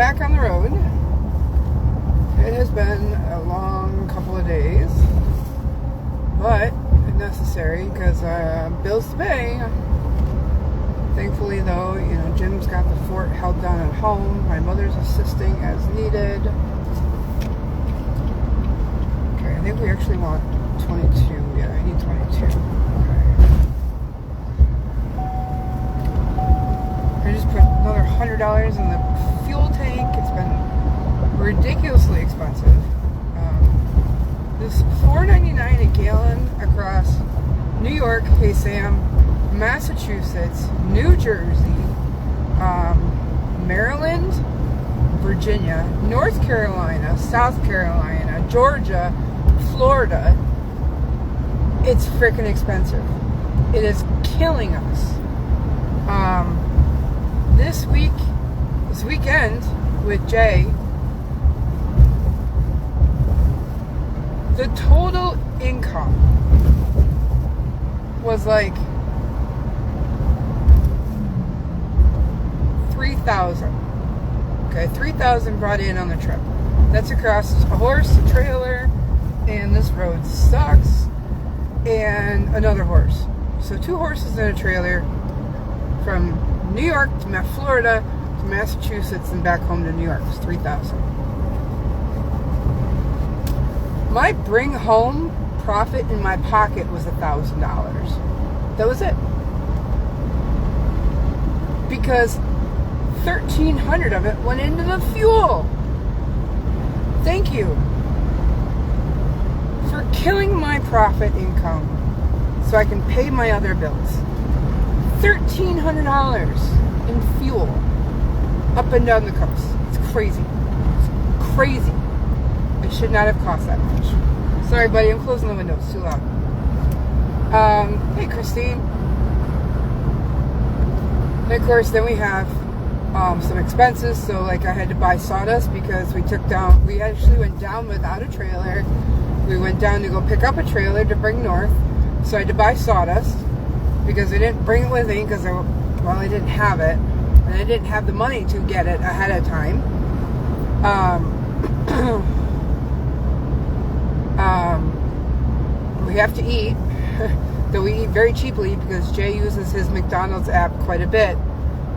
back on the road. It has been a long couple of days, but necessary because bills to pay. Thankfully, though, Jim's got the fort held down at home. My mother's assisting as needed. Okay, I think we actually want 22. Yeah, I need 22. Okay. I just put another $100 in the fuel tank. It's been ridiculously expensive. This $4.99 a gallon across New York, hey Sam, Massachusetts, New Jersey, Maryland, Virginia, North Carolina, South Carolina, Georgia, Florida. It's freaking expensive. It is killing us. This weekend with Jay, the total income was like $3,000. Okay, $3,000 brought in on the trip. That's across a horse, a trailer, and this road sucks, and another horse. So 2 horses and a trailer from New York to Florida to Massachusetts and back home to New York. It's $3,000. My bring home profit in my pocket was $1,000. That was it. Because $1,300 of it went into the fuel. Thank you for killing my profit income so I can pay my other bills. $1,300 in fuel up and down the coast. It's crazy. It's crazy. It should not have cost that much. Sorry, buddy, I'm closing the window. It's too loud. Hey, Christine. And of course, then we have some expenses. So, like, I had to buy sawdust because we actually went down without a trailer. We went down to go pick up a trailer to bring north. So I had to buy sawdust because I didn't bring it with me because I didn't have it. And I didn't have the money to get it ahead of time. We have to eat, though we eat very cheaply because Jay uses his McDonald's app quite a bit,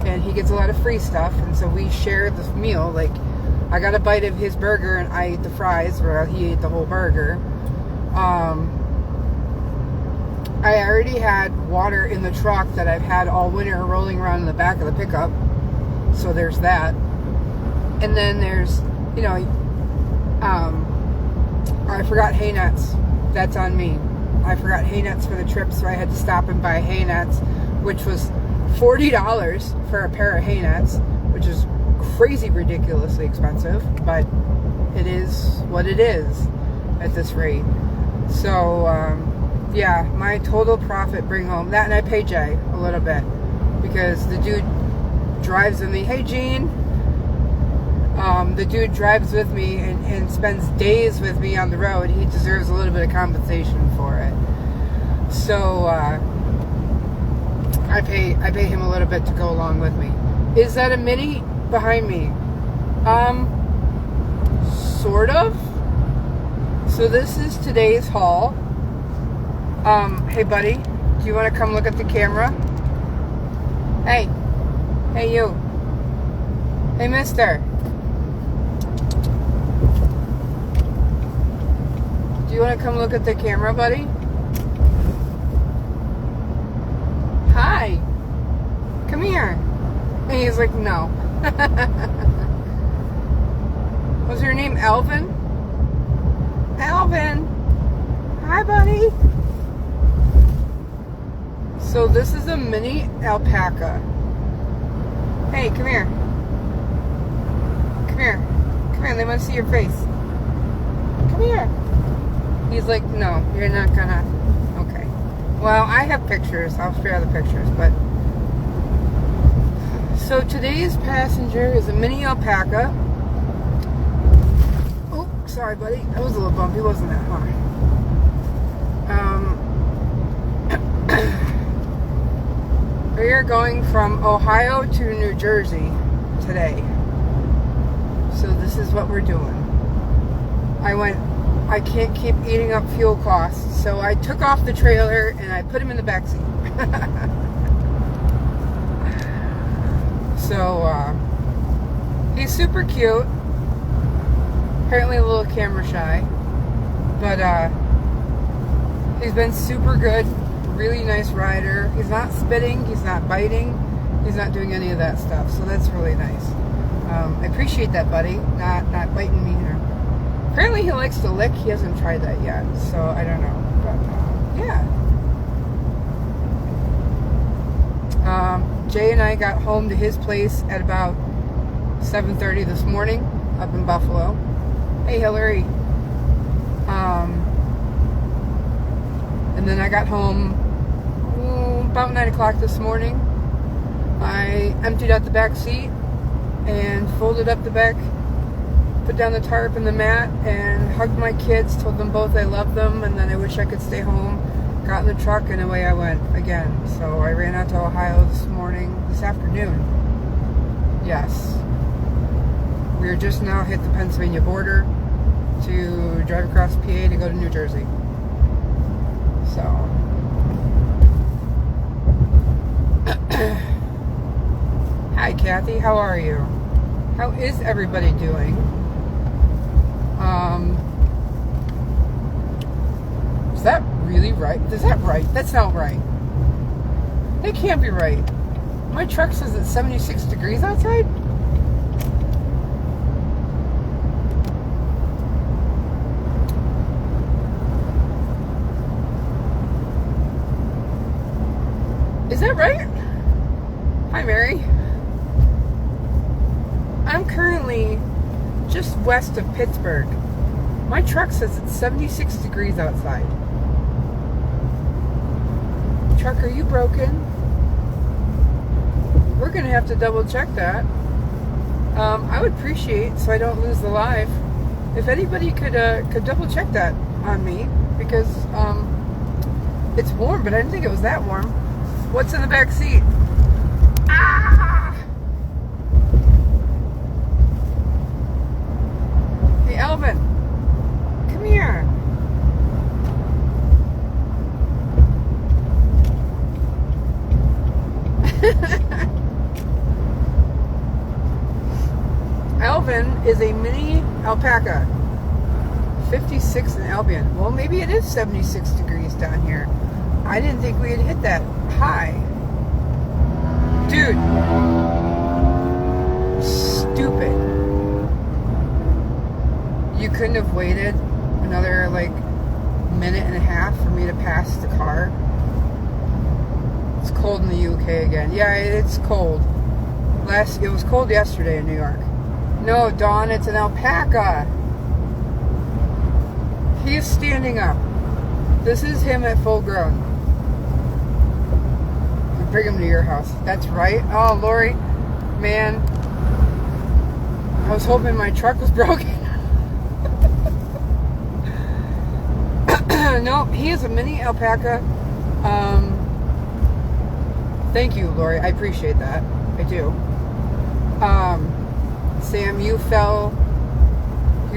and he gets a lot of free stuff, and so we share this meal. Like, I got a bite of his burger and I ate the fries, where he ate the whole burger. I already had water in the truck that I've had all winter rolling around in the back of the pickup, so there's that. And then there's, I forgot hay nets. That's on me. I forgot hay nets for the trip, so I had to stop and buy hay nets, which was $40 for a pair of hay nets, which is crazy ridiculously expensive, but it is what it is at this rate. So, yeah, my total profit bring home, that, and I pay Jay a little bit, because the dude drives with me. Hey, Gene. The dude drives with me and spends days with me on the road. He deserves a little bit of compensation for it. So I pay him a little bit to go along with me. Is that a Mini behind me? Sort of. So this is today's haul. Hey buddy, do you want to come look at the camera? Hey you. Hey mister. Do you want to come look at the camera, buddy? Hi. Come here. And he's like, no. Was your name Alvin? Alvin. Hi, buddy. So this is a mini alpaca. Hey, come here. Come here. Come here. They want to see your face. Come here. He's like, no, you're not gonna. Okay. Well, I have pictures. I'll share the pictures, but. So today's passenger is a mini alpaca. Oh, sorry, buddy. That was a little bumpy, wasn't it? Huh? We are going from Ohio to New Jersey today. So this is what we're doing. I can't keep eating up fuel costs, so I took off the trailer and I put him in the back seat. So he's super cute. Apparently a little camera shy, but he's been super good. Really nice rider. He's not spitting, he's not biting, he's not doing any of that stuff, so that's really nice. I appreciate that, buddy. Not biting me here. Apparently he likes to lick. He hasn't tried that yet, so I don't know. But yeah. Jay and I got home to his place at about 7:30 this morning up in Buffalo. Hey, Hillary. And then I got home about 9 o'clock this morning. I emptied out the back seat and folded up the back, put down the tarp and the mat, and hugged my kids, told them both I love them, and then I wish I could stay home. Got in the truck and away I went again. So I ran out to Ohio this afternoon. Yes. We're just now hit the Pennsylvania border to drive across PA to go to New Jersey. So hi Kathy, how are you? How is everybody doing? Is that really right? Is that right? That's not right. That can't be right. My truck says it's 76 degrees outside. Is that right? Hi, Mary. I'm currently just west of Pittsburgh. My truck says it's 76 degrees outside. Truck, are you broken? We're going to have to double check that. I would appreciate, so I don't lose the live, if anybody could double check that on me, because it's warm, but I didn't think it was that warm. What's in the back seat? Ah! Hey, Alvin. Come here. Alvin is a mini alpaca. 56 in Albion. Well, maybe it is 76 degrees down here. I didn't think we had hit that high. Dude. Stupid. You couldn't have waited another, minute and a half for me to pass the car. It's cold in the UK again. Yeah, it's cold. It was cold yesterday in New York. No, Dawn, it's an alpaca. He is standing up. This is him at full grown. Bring him to your house. That's right. Oh, Lori, man, I was hoping my truck was broken. No, he is a mini alpaca. Thank you, Lori. I appreciate that. I do. Sam, you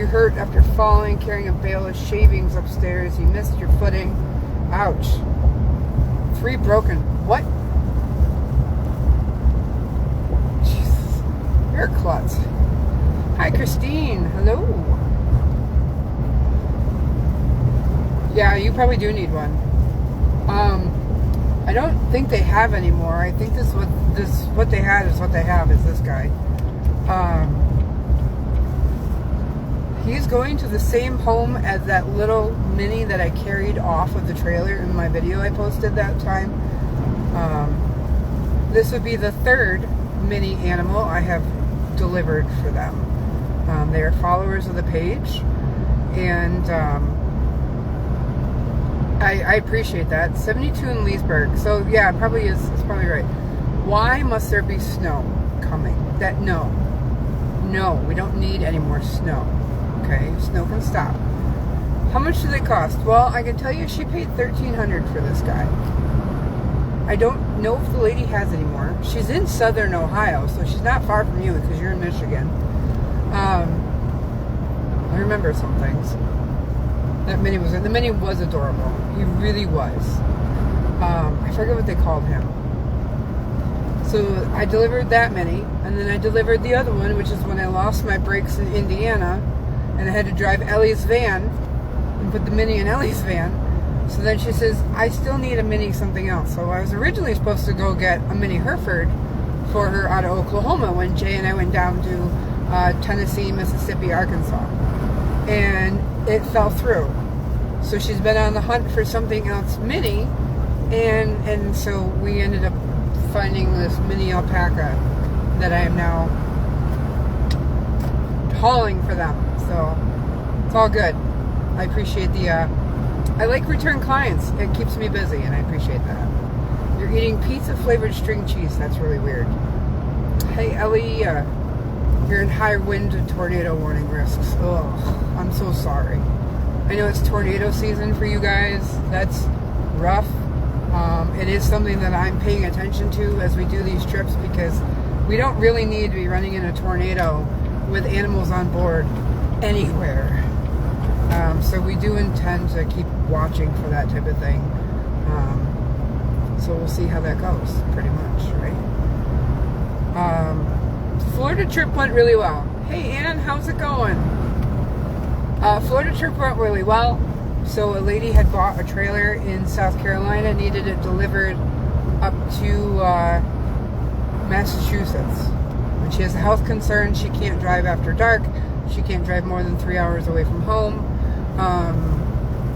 hurt after falling, carrying a bale of shavings upstairs. You missed your footing. Ouch. 3 broken. What? Jesus. You're a klutz. Hi, Christine. Hello. Yeah, you probably do need one. I don't think they have anymore. I think what they had is what they have is this guy. He's going to the same home as that little mini that I carried off of the trailer in my video I posted that time. This would be the 3rd mini animal I have delivered for them. They are followers of the page, and I appreciate that. 72 in Leesburg. So yeah, it probably is. It's probably right. Why must there be snow coming? No, we don't need any more snow. Okay, snow can stop. How much do they cost? Well, I can tell you she paid $1,300 for this guy. I don't know if the lady has any more. She's in southern Ohio, so she's not far from you because you're in Michigan. I remember some things. The Mini was adorable. He really was. I forget what they called him. So I delivered that Mini, and then I delivered the other one, which is when I lost my brakes in Indiana, and I had to drive Ellie's van and put the Mini in Ellie's van. So then she says, I still need a Mini something else. So I was originally supposed to go get a Mini Hereford for her out of Oklahoma when Jay and I went down to Tennessee, Mississippi, Arkansas. And it fell through. So she's been on the hunt for something else Mini, and so we ended up finding this Mini Alpaca that I am now hauling for them. So it's all good. I appreciate I like return clients. It keeps me busy, and I appreciate that. You're eating pizza flavored string cheese. That's really weird. Hey, Ellie, you're in high wind and tornado warning risks. Ugh, I'm so sorry. I know it's tornado season for you guys. That's rough. It is something that I'm paying attention to as we do these trips, because we don't really need to be running in a tornado with animals on board anywhere. So we do intend to keep watching for that type of thing. So we'll see how that goes, pretty much, right? Florida trip went really well. Hey, Ann, how's it going? Florida trip went really well. So a lady had bought a trailer in South Carolina, needed it delivered up to Massachusetts. And she has a health concern. She can't drive after dark. She can't drive more than 3 hours away from home.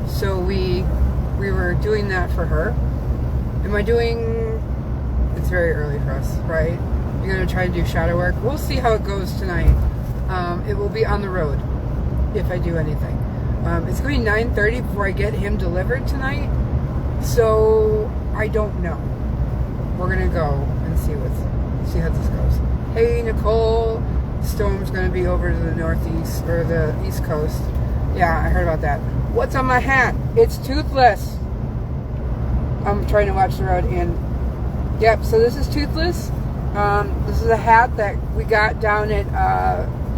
So we were doing that for her. It's very early for us, right? You're going to try to do shadow work. We'll see how it goes tonight. It will be on the road if I do anything. It's going to be 9:30 before I get him delivered tonight. So I don't know. We're going to go and see how this goes. Hey, Nicole, the storm's going to be over to the northeast, or the east coast. Yeah, I heard about that. What's on my hat? It's toothless. I'm trying to watch the road, and yep, so this is toothless. This is a hat that we got down at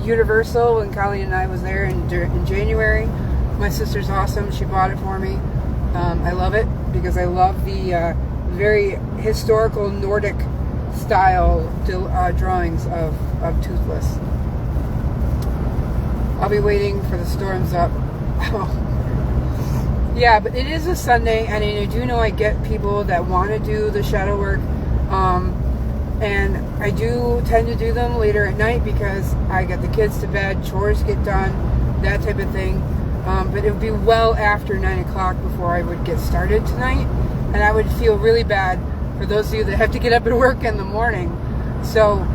Universal when Colleen and I was there in January. My sister's awesome. She bought it for me. I love it because I love the very historical Nordic style drawings of Toothless. I'll be waiting for the storms up. Yeah, but it is a Sunday, and I do know I get people that want to do the shadow work, and I do tend to do them later at night because I get the kids to bed, chores get done, that type of thing. But it would be well after 9 o'clock before I would get started tonight, and I would feel really bad for those of you that have to get up and work in the morning. So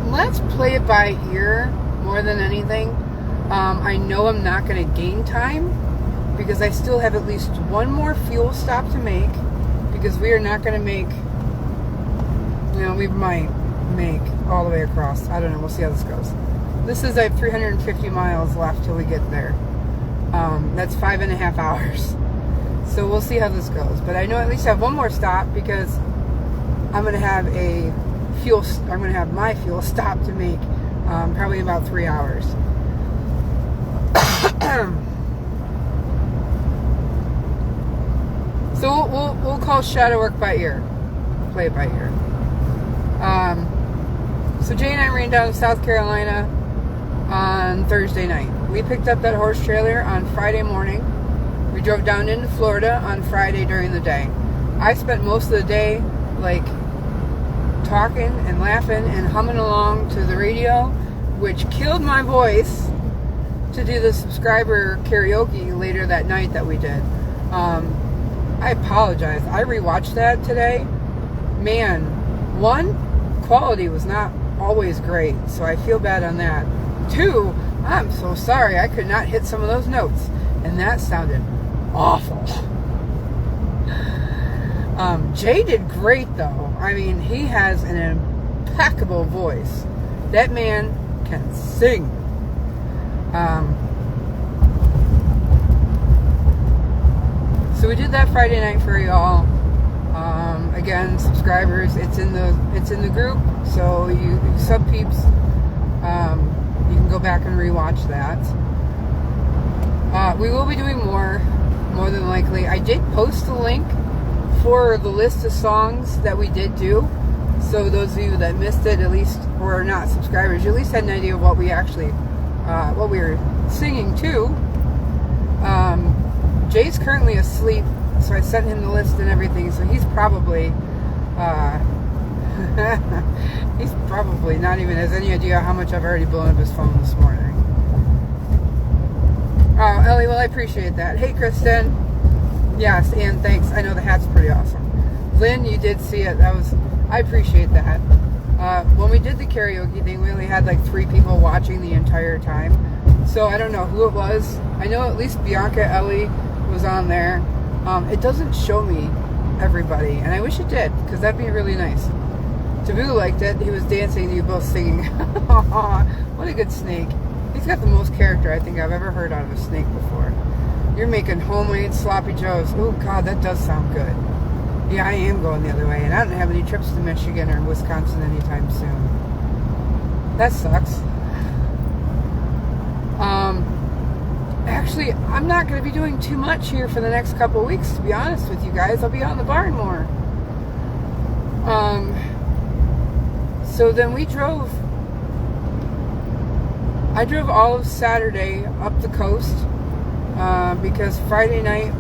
let's play it by ear more than anything. I know I'm not going to gain time because I still have at least one more fuel stop to make, because we are not going to make, we might make all the way across. I don't know. We'll see how this goes. This is like 350 miles left till we get there. That's 5.5 hours. So we'll see how this goes. But I know I at least have one more stop because I'm going to have my fuel stop to make probably about 3 hours. So we'll call shadow work by ear. Play it by ear. So Jay and I ran down to South Carolina on Thursday night. We picked up that horse trailer on Friday morning. We drove down into Florida on Friday during the day. I spent most of the day talking and laughing and humming along to the radio, which killed my voice to do the subscriber karaoke later that night that we did. I apologize. I rewatched that today. Man, one, quality was not always great, so I feel bad on that. Two, I'm so sorry I could not hit some of those notes, and that sounded awful. Jay did great though. I mean, he has an impeccable voice. That man can sing. So we did that Friday night for y'all. Again, subscribers, it's in the group. So you sub peeps, back and rewatch that. We will be doing more than likely. I did post a link for the list of songs that we did do. So those of you that missed it, at least, or are not subscribers, you at least had an idea of what we actually, what we were singing to. Jay's currently asleep, so I sent him the list and everything, so he's probably, he's probably not even has any idea how much I've already blown up his phone this morning. Oh, Ellie, well, I appreciate that. Hey, Kristen. Yes, and thanks. I know the hat's pretty awesome. Lynn, you did see it. I appreciate that. When we did the karaoke thing, we only had like 3 people watching the entire time. So I don't know who it was. I know at least Bianca Ellie was on there. It doesn't show me everybody, and I wish it did, because that'd be really nice. Taboo liked it. He was dancing to you both singing. What a good snake. He's got the most character I think I've ever heard out of a snake before. You're making homemade sloppy joes. Oh, God, that does sound good. Yeah, I am going the other way, and I don't have any trips to Michigan or Wisconsin anytime soon. That sucks. Actually, I'm not going to be doing too much here for the next couple of weeks, to be honest with you guys. I'll be out in the barn more. So then I drove all of Saturday up the coast, because Friday night,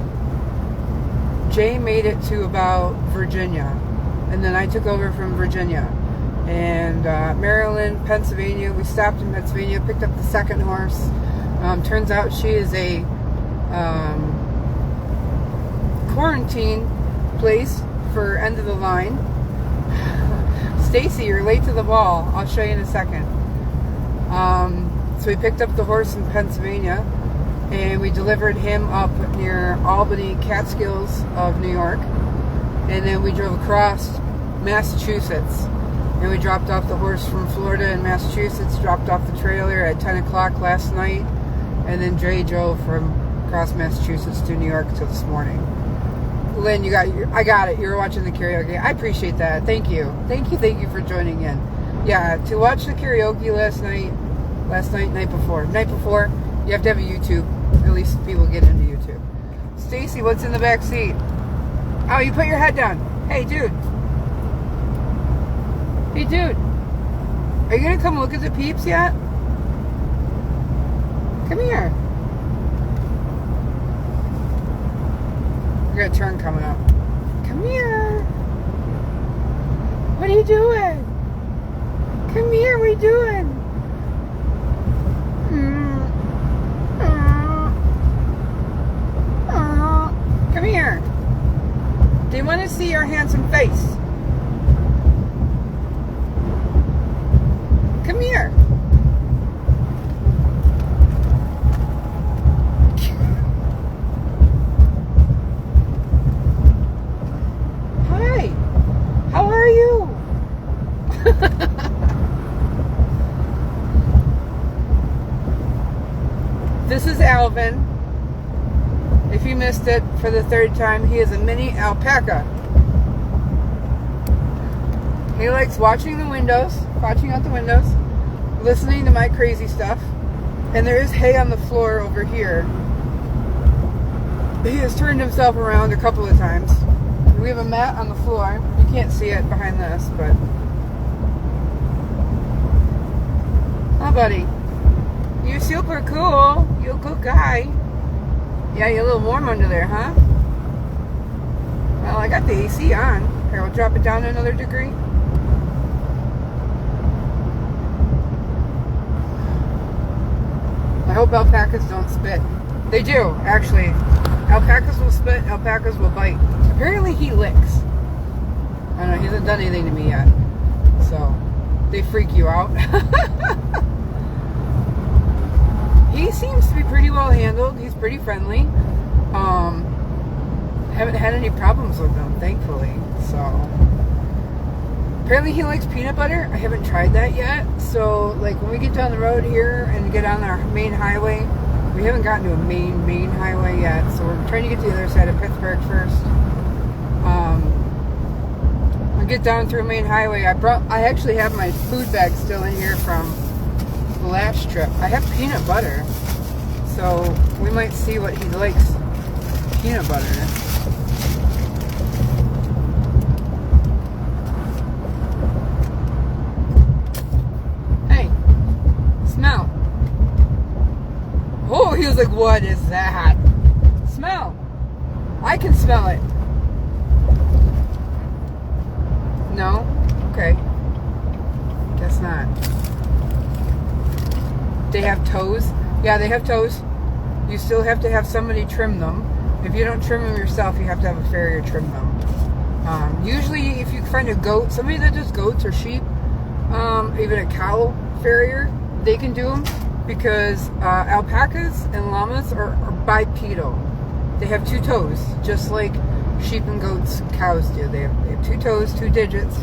Jay made it to about Virginia, and then I took over from Virginia. And Maryland, Pennsylvania, we stopped in Pennsylvania, picked up the second horse. Turns out she is a quarantine place for end of the line. Stacy, you're late to the ball. I'll show you in a second. So we picked up the horse in Pennsylvania, and we delivered him up near Albany, Catskills of New York, and then we drove across Massachusetts, and we dropped off the horse from Florida in Massachusetts, dropped off the trailer at 10 o'clock last night, and then Dre drove from across Massachusetts to New York till this morning. Lynn, I got it. You were watching the karaoke. I appreciate that. Thank you for joining in. Yeah, to watch the karaoke night before, you have to have a YouTube. At least people get into YouTube. Stacy, what's in the back seat? Oh, you put your head down. Hey, dude. Are you gonna come look at the peeps yet? Come here. We got a turn coming up. Come here. What are you doing? Come here, what are you doing? Come here. They want to see your handsome face. Come here. Hi. How are you? This is Alvin. If you missed it for the 3rd time, he is a mini alpaca. He likes watching out the windows, listening to my crazy stuff. And there is hay on the floor over here. He has turned himself around a couple of times. We have a mat on the floor. You can't see it behind this, but... Oh, buddy. You're super cool. You're a good guy. Yeah, you're a little warm under there, huh? Well, I got the AC on. Here, we'll drop it down another degree. I hope alpacas don't spit. They do, actually. Alpacas will spit, alpacas will bite. Apparently he licks. I don't know, he hasn't done anything to me yet. So, they freak you out. He seems to be pretty well handled. He's pretty friendly. Haven't had any problems with him, thankfully. So, apparently he likes peanut butter. I haven't tried that yet. So, like, when we get down the road here and get on our main highway, we haven't gotten to a main highway yet. So we're trying to get to the other side of Pittsburgh first. We get down through a main highway. I actually have my food bag still in here from the last trip. I have peanut butter, so we might see what he likes. Peanut butter. Hey, smell. Oh, he was like, what is that? Smell. I can smell it. No? Okay. Guess not. They have toes? Yeah, they have toes. You still have to have somebody trim them. If you don't trim them yourself, you have to have a farrier trim them. Usually, if you find a goat, somebody that does goats or sheep, even a cow farrier, they can do them because alpacas and llamas are bipedal. They have two toes, just like sheep and goats, cows do. They have two toes, two digits,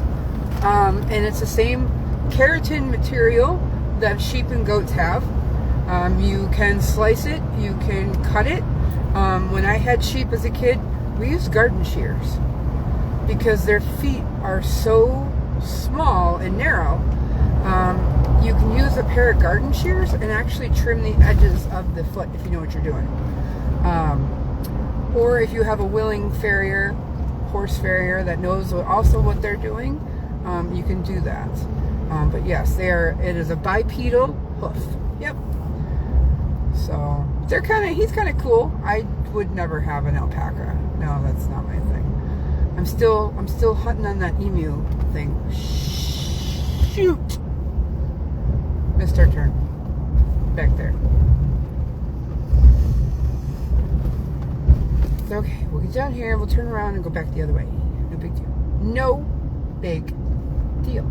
and it's the same keratin material that sheep and goats have. You can slice it, you can cut it. When I had sheep as a kid, we used garden shears because their feet are so small and narrow. You can use a pair of garden shears and actually trim the edges of the foot if you know what you're doing. Or if you have a willing farrier, horse farrier that knows also what they're doing, you can do that. But yes, it is a bipedal hoof. Yep. So he's kind of cool. I would never have an alpaca. No, that's not my thing. I'm still hunting on that emu thing. Shoot. Missed our turn. Back there. Okay, we'll get down here, we'll turn around and go back the other way. No big deal. No big deal.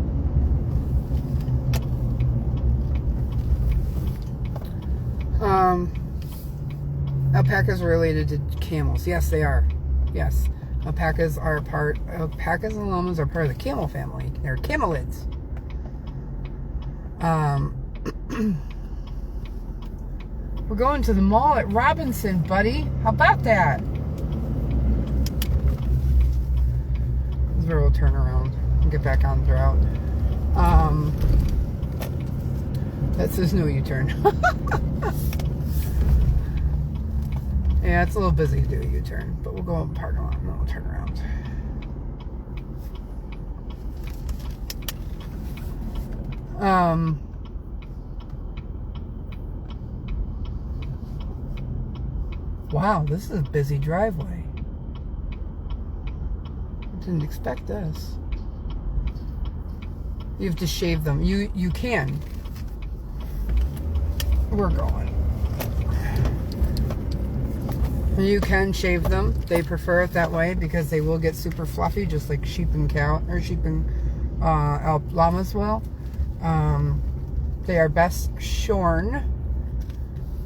Alpacas are related to camels. Yes, they are. Yes. Alpacas and llamas are part of the camel family. They're camelids. We're going to the mall at Robinson, buddy. How about that? This is where we'll turn around and get back on the route. That says no U-turn. Yeah, it's a little busy to do a U-turn, but we'll go and park on and then we'll turn around. Wow, this is a busy driveway. I didn't expect this. You have to shave them. You can. We're going. You can shave them. They prefer it that way because they will get super fluffy, just like sheep and llamas will. They are best shorn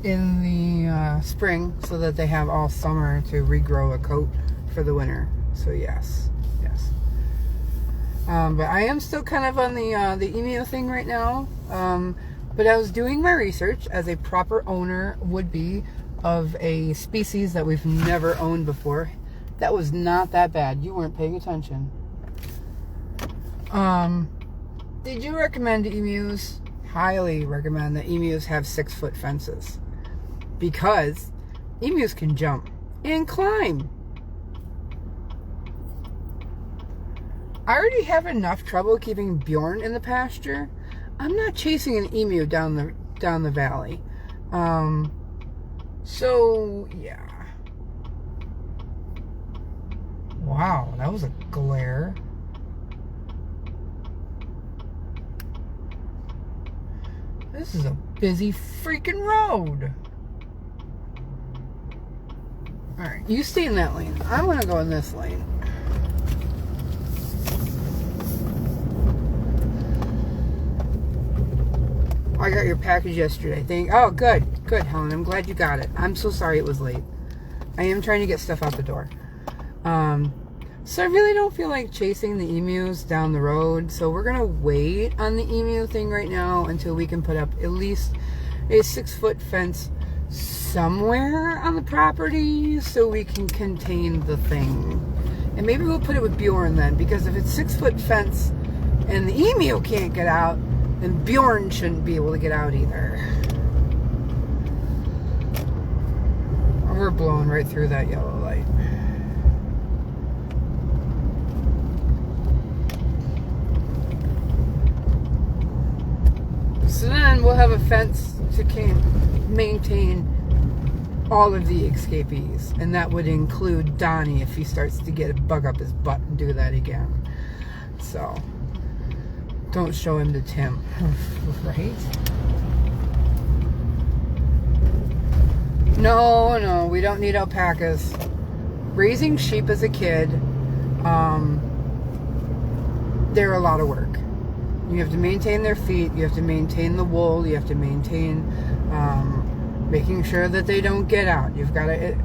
in the spring so that they have all summer to regrow a coat for the winter. So yes. But I am still kind of on the emu thing right now. But I was doing my research as a proper owner would be of a species that we've never owned before. That was not that bad. You weren't paying attention. Did you recommend emus? Highly recommend that emus have 6-foot fences because emus can jump and climb. I already have enough trouble keeping Bjorn in the pasture. I'm not chasing an emu down the valley. So yeah. Wow, that was a glare. This is a busy freaking road. Alright, you stay in that lane. I'm gonna go in this lane. I got your package yesterday. Oh, good, Helen. I'm glad you got it. I'm so sorry it was late. I am trying to get stuff out the door. So I really don't feel like chasing the emus down the road. So we're gonna wait on the emu thing right now until we can put up at least a 6-foot fence somewhere on the property so we can contain the thing. And maybe we'll put it with Bjorn then, because if it's 6-foot fence and the emu can't get out, And Bjorn shouldn't be able to get out either. We're blowing right through that yellow light. So then we'll have a fence to maintain all of the escapees, and that would include Donnie if he starts to get a bug up his butt and do that again. So don't show him to Tim. Right? No, we don't need alpacas. Raising sheep as a kid, they're a lot of work. You have to maintain their feet, you have to maintain the wool, you have to maintain making sure that they don't get out. You've got to...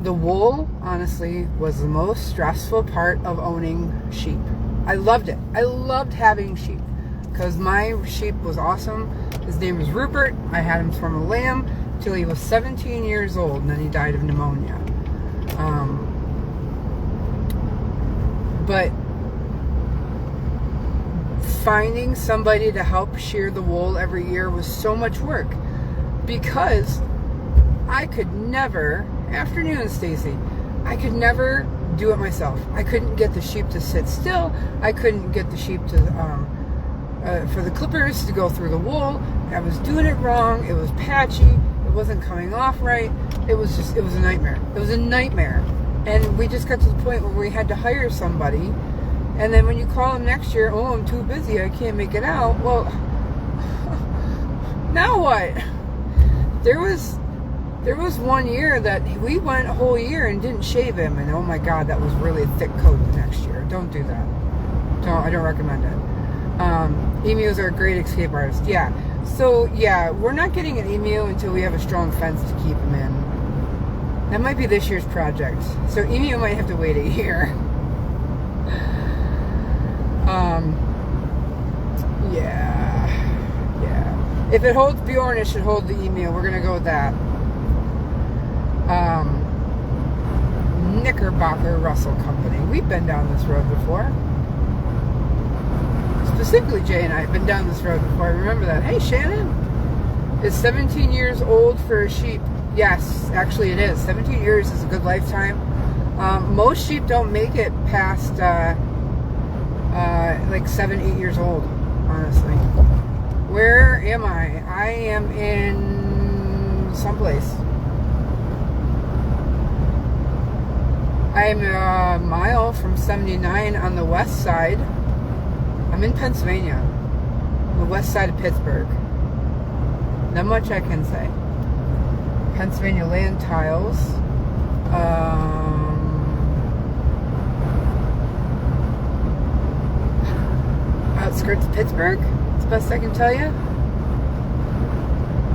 The wool, honestly, was the most stressful part of owning sheep. I loved it. I loved having sheep because my sheep was awesome. His name was Rupert. I had him from a lamb till he was 17 years old, and then he died of pneumonia. But finding somebody to help shear the wool every year was so much work because I could never... Afternoon, Stacy. I could never do it myself. I couldn't get the sheep to sit still. I couldn't get the sheep to for the clippers to go through the wool. I was doing it wrong. It was patchy. It wasn't coming off right. It was a nightmare. It was a nightmare. And we just got to the point where we had to hire somebody. And then when you call them next year, oh, I'm too busy, I can't make it out. Well, now what? There was one year that we went a whole year and didn't shave him, and oh my God, that was really a thick coat the next year. Don't do that. I don't recommend it. Emus are a great escape artist. Yeah. So yeah, we're not getting an emu until we have a strong fence to keep him in. That might be this year's project. So emu might have to wait a year. Yeah. If it holds Bjorn, it should hold the emu. We're gonna go with that. Knickerbocker Russell Company. We've been down this road before. Specifically, Jay and I have been down this road before. I remember that. Hey, Shannon. Is 17 years old for a sheep? Yes, actually it is. 17 years is a good lifetime. Most sheep don't make it past like 7, 8 years old, honestly. Where am I? I am in someplace. I'm a mile from 79 on the west side. I'm in Pennsylvania, on the west side of Pittsburgh. Not much I can say. Pennsylvania land tiles. Outskirts of Pittsburgh. That's the best I can tell you.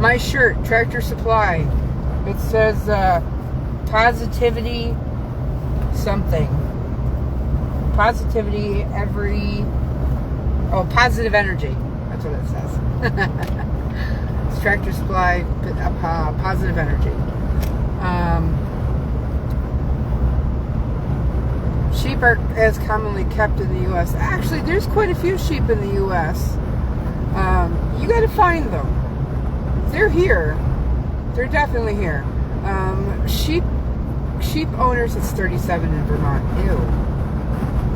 My shirt, Tractor Supply. It says positivity something. Positivity every... Oh, positive energy. That's what it says. It's Tractor Supply, positive energy. Sheep are as commonly kept in the U.S. Actually, there's quite a few sheep in the U.S. You got to find them. They're here. They're definitely here. Sheep owners, it's 37 in Vermont. Ew.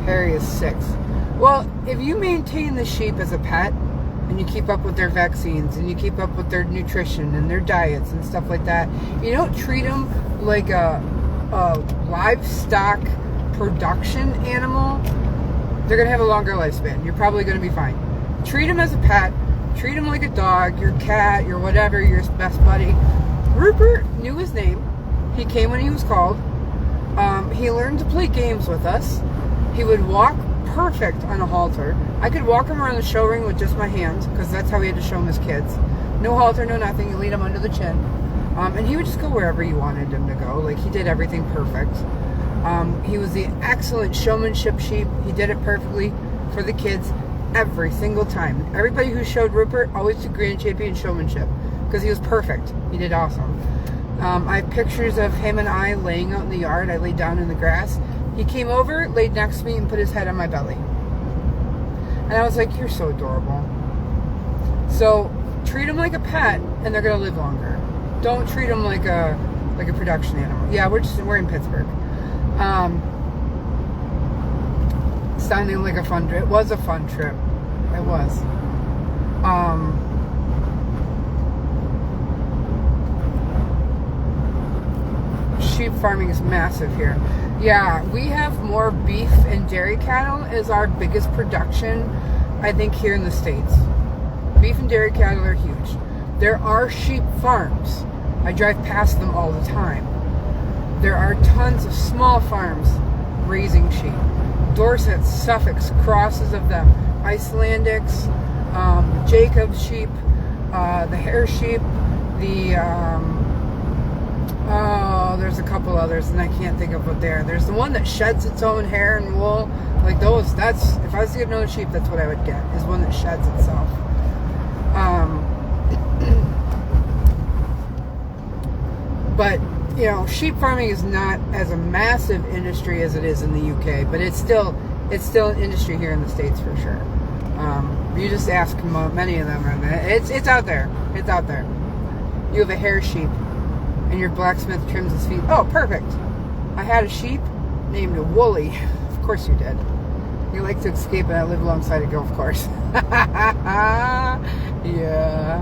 Harry is 6. Well, if you maintain the sheep as a pet, and you keep up with their vaccines, and you keep up with their nutrition and their diets and stuff like that, you don't treat them like a livestock production animal, they're going to have a longer lifespan. You're probably going to be fine. Treat them as a pet. Treat them like a dog, your cat, your whatever, your best buddy. Rupert knew his name. He came when he was called. He learned to play games with us. He would walk perfect on a halter. I could walk him around the show ring with just my hands, because that's how he had to show him his kids. No halter, no nothing. You lead him under the chin. And he would just go wherever you wanted him to go. Like, he did everything perfect. He was the excellent showmanship sheep. He did it perfectly for the kids every single time. Everybody who showed Rupert always did grand champion showmanship, because he was perfect. He did awesome. I have pictures of him and I laying out in the yard. I laid down in the grass. He came over, laid next to me, and put his head on my belly. And I was like, you're so adorable. So treat them like a pet, and they're gonna live longer. Don't treat them like a production animal. Yeah, we're in Pittsburgh. Sounding like a fun trip. It was a fun trip. It was. Sheep farming is massive here. Yeah, we have more beef and dairy cattle is our biggest production, I think, here in the States. Beef and dairy cattle are huge. There are sheep farms. I drive past them all the time. There are tons of small farms raising sheep. Dorset, Suffolk, crosses of them. Icelandics, Jacob's sheep, the hair sheep, there's a couple others, and I can't think of what they are. There's the one that sheds its own hair and wool. Like those, if I was to get another sheep, that's what I would get, is one that sheds itself. But, sheep farming is not as a massive industry as it is in the UK, but it's still an industry here in the States for sure. You just ask many of them, and it's out there. It's out there. You have a hair sheep, and your blacksmith trims his feet. Oh, perfect. I had a sheep named Wooly. Of course you did. You like to escape, and I live alongside a golf course. Yeah.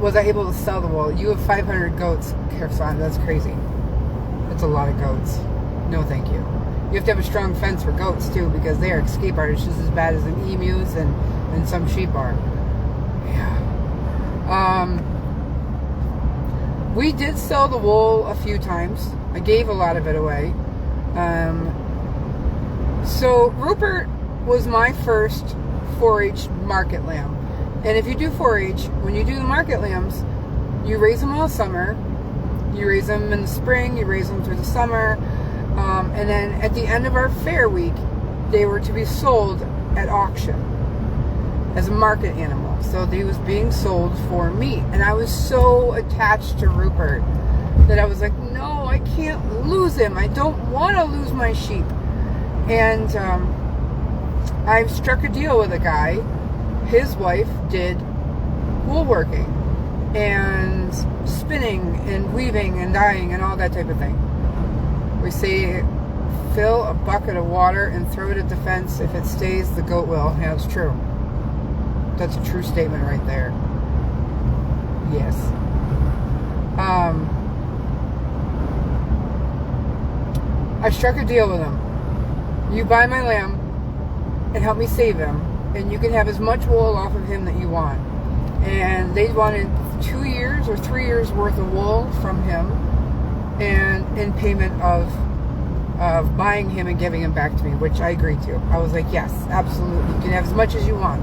Was I able to sell the wool? You have 500 goats, Kirsan. That's crazy. That's a lot of goats. No, thank you. You have to have a strong fence for goats, too, because they are escape artists just as bad as the emus and some sheep are. Yeah. We did sell the wool a few times. I gave a lot of it away. So Rupert was my first 4-H market lamb. And if you do 4-H, when you do the market lambs, you raise them all summer. You raise them in the spring, you raise them through the summer. And then at the end of our fair week, they were to be sold at auction as a market animal. So they was being sold for meat. And I was so attached to Rupert that I was like, no, I can't lose him. I don't want to lose my sheep. And I've struck a deal with a guy. His wife did woolworking and spinning and weaving and dyeing and all that type of thing. We say fill a bucket of water and throw it at the fence. If it stays, the goat will. Yeah, it's true. That's a true statement right there. Yes. I struck a deal with him. You buy my lamb and help me save him, and you can have as much wool off of him that you want. And they wanted 2 years or 3 years worth of wool from him, and in payment of buying him and giving him back to me, which I agreed to. I was like, yes, absolutely. You can have as much as you want.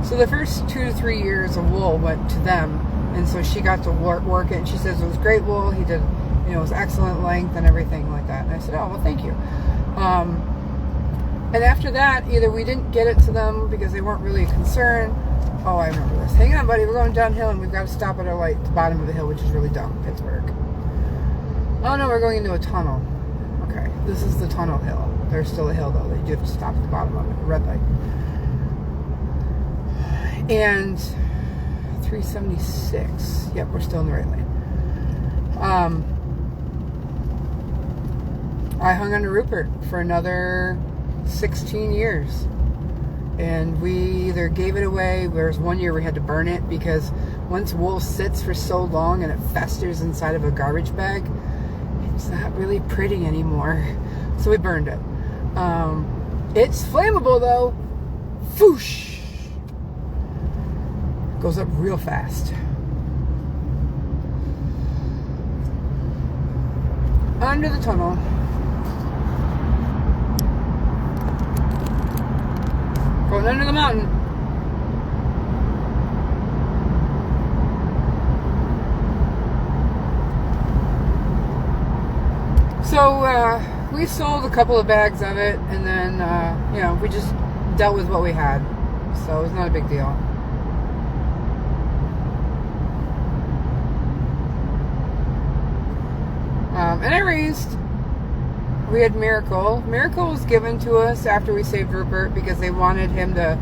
So the first 2 to 3 years of wool went to them, and so she got to work it, and she says it was great wool. He did, it was excellent length and everything like that. And I said, oh, well, thank you. And after that, either we didn't get it to them because they weren't really concerned. Oh, I remember this. Hang on, buddy. We're going downhill, and we've got to stop at our light at the bottom of the hill, which is really dumb, Pittsburgh. Oh, no, we're going into a tunnel. Okay, this is the tunnel hill. There's still a hill, though. You have to stop at the bottom of it, a red light. And 376. Yep, we're still in the right lane. I hung on to Rupert for another 16 years. And we either gave it away. There was 1 year we had to burn it because once wool sits for so long and it festers inside of a garbage bag, it's not really pretty anymore. So we burned it. It's flammable though. Foosh! Goes up real fast. Under the tunnel. Going under the mountain. So we sold a couple of bags of it, and then we just dealt with what we had. So it was not a big deal. And I raised we had Miracle. Miracle was given to us after we saved Rupert because they wanted him to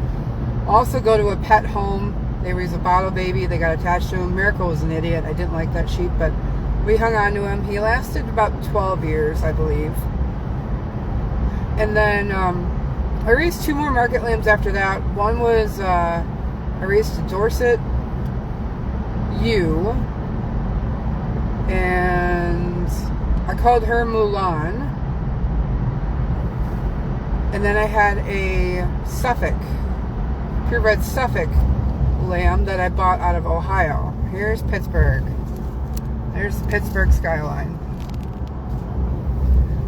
also go to a pet home. They raised a bottle baby. They got attached to him. Miracle was an idiot. I didn't like that sheep, but we hung on to him. He lasted about 12 years, I believe. And then I raised 2 more market lambs after that. One was I raised a Dorset ewe, and I called her Mulan. And then I had a Suffolk, purebred Suffolk lamb that I bought out of Ohio. Here's Pittsburgh. There's the Pittsburgh skyline.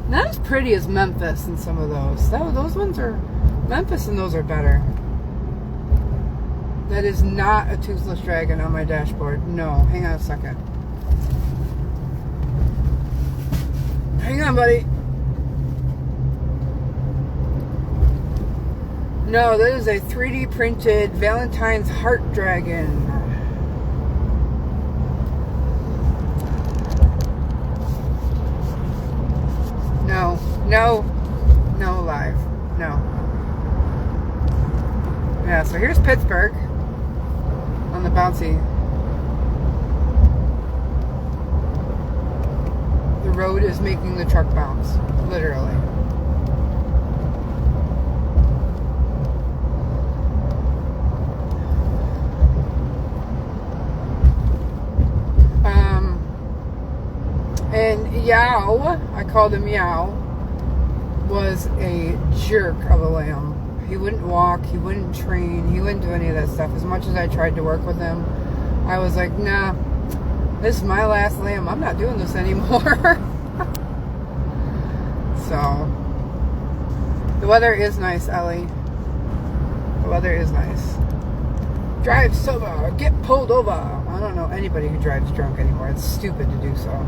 Not as pretty as Memphis and some of those. Those ones are, Memphis and those are better. That is not a toothless dragon on my dashboard. No, hang on a second. Hang on, buddy. No, that is a 3D printed Valentine's heart dragon. No, live. No. Yeah, so here's Pittsburgh on the bouncy. The road is making the truck bounce, literally. And Yao, I called him Yao, was a jerk of a lamb. He wouldn't walk, he wouldn't train, he wouldn't do any of that stuff. As much as I tried to work with him, I was like, nah, this is my last lamb. I'm not doing this anymore. So, the weather is nice, Ellie. The weather is nice. Drive sober, get pulled over. I don't know anybody who drives drunk anymore. It's stupid to do so.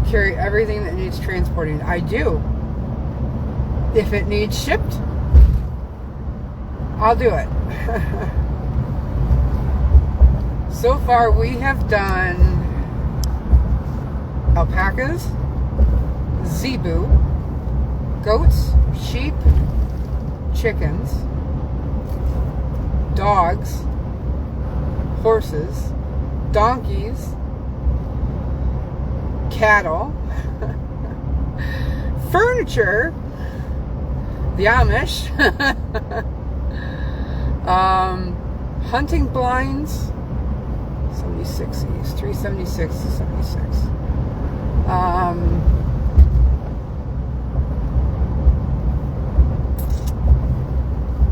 Carry everything that needs transporting. I do. If it needs shipped, I'll do it. So far we have done alpacas, zebu, goats, sheep, chickens, dogs, horses, donkeys, cattle, furniture, the Amish, hunting blinds, 76s, 376 to 76.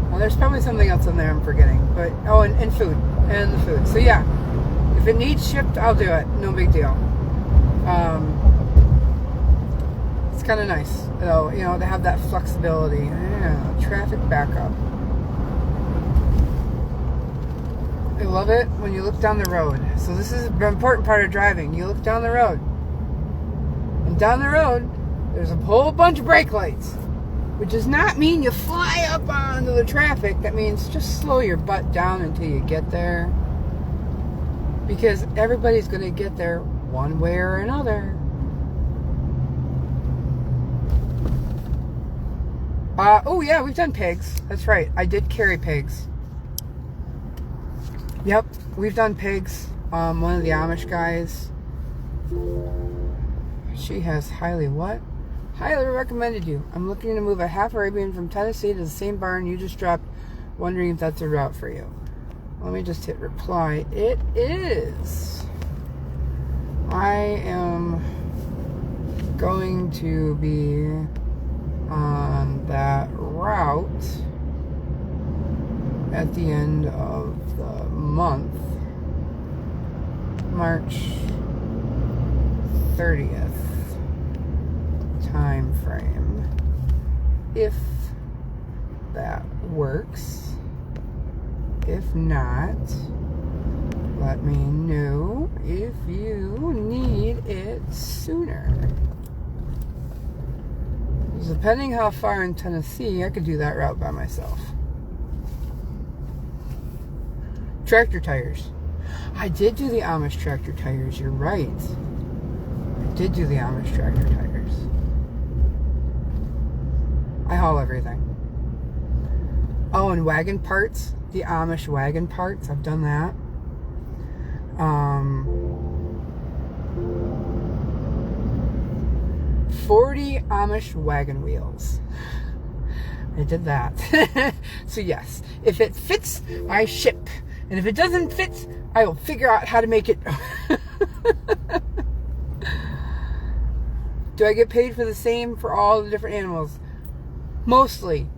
Well, there's probably something else in there I'm forgetting, but and food, and the food. So yeah, if it needs shipped, I'll do it. No big deal. It's kind of nice, though, you know, to have that flexibility. Yeah, traffic backup. I love it when you look down the road. So this is an important part of driving. You look down the road. And down the road, there's a whole bunch of brake lights. Which does not mean you fly up onto the traffic. That means just slow your butt down until you get there. Because everybody's going to get there one way or another. Oh yeah, we've done pigs. That's right. I did carry pigs. Yep, we've done pigs. One of the Amish guys. She has highly recommended you. I'm looking to move a half Arabian from Tennessee to the same barn you just dropped. Wondering if that's a route for you. Let me just hit reply. It is. I am going to be on that route at the end of the month, March 30th time frame, if that works. If not, let me know if you need it sooner. Depending how far in Tennessee, I could do that route by myself. Tractor tires. I did do the Amish tractor tires. You're right. I did do the Amish tractor tires. I haul everything. Oh, and wagon parts. The Amish wagon parts. I've done that. 40 Amish wagon wheels. I did that. So yes, if it fits, I ship. And if it doesn't fit, I will figure out how to make it. Do I get paid for the same for all the different animals? Mostly.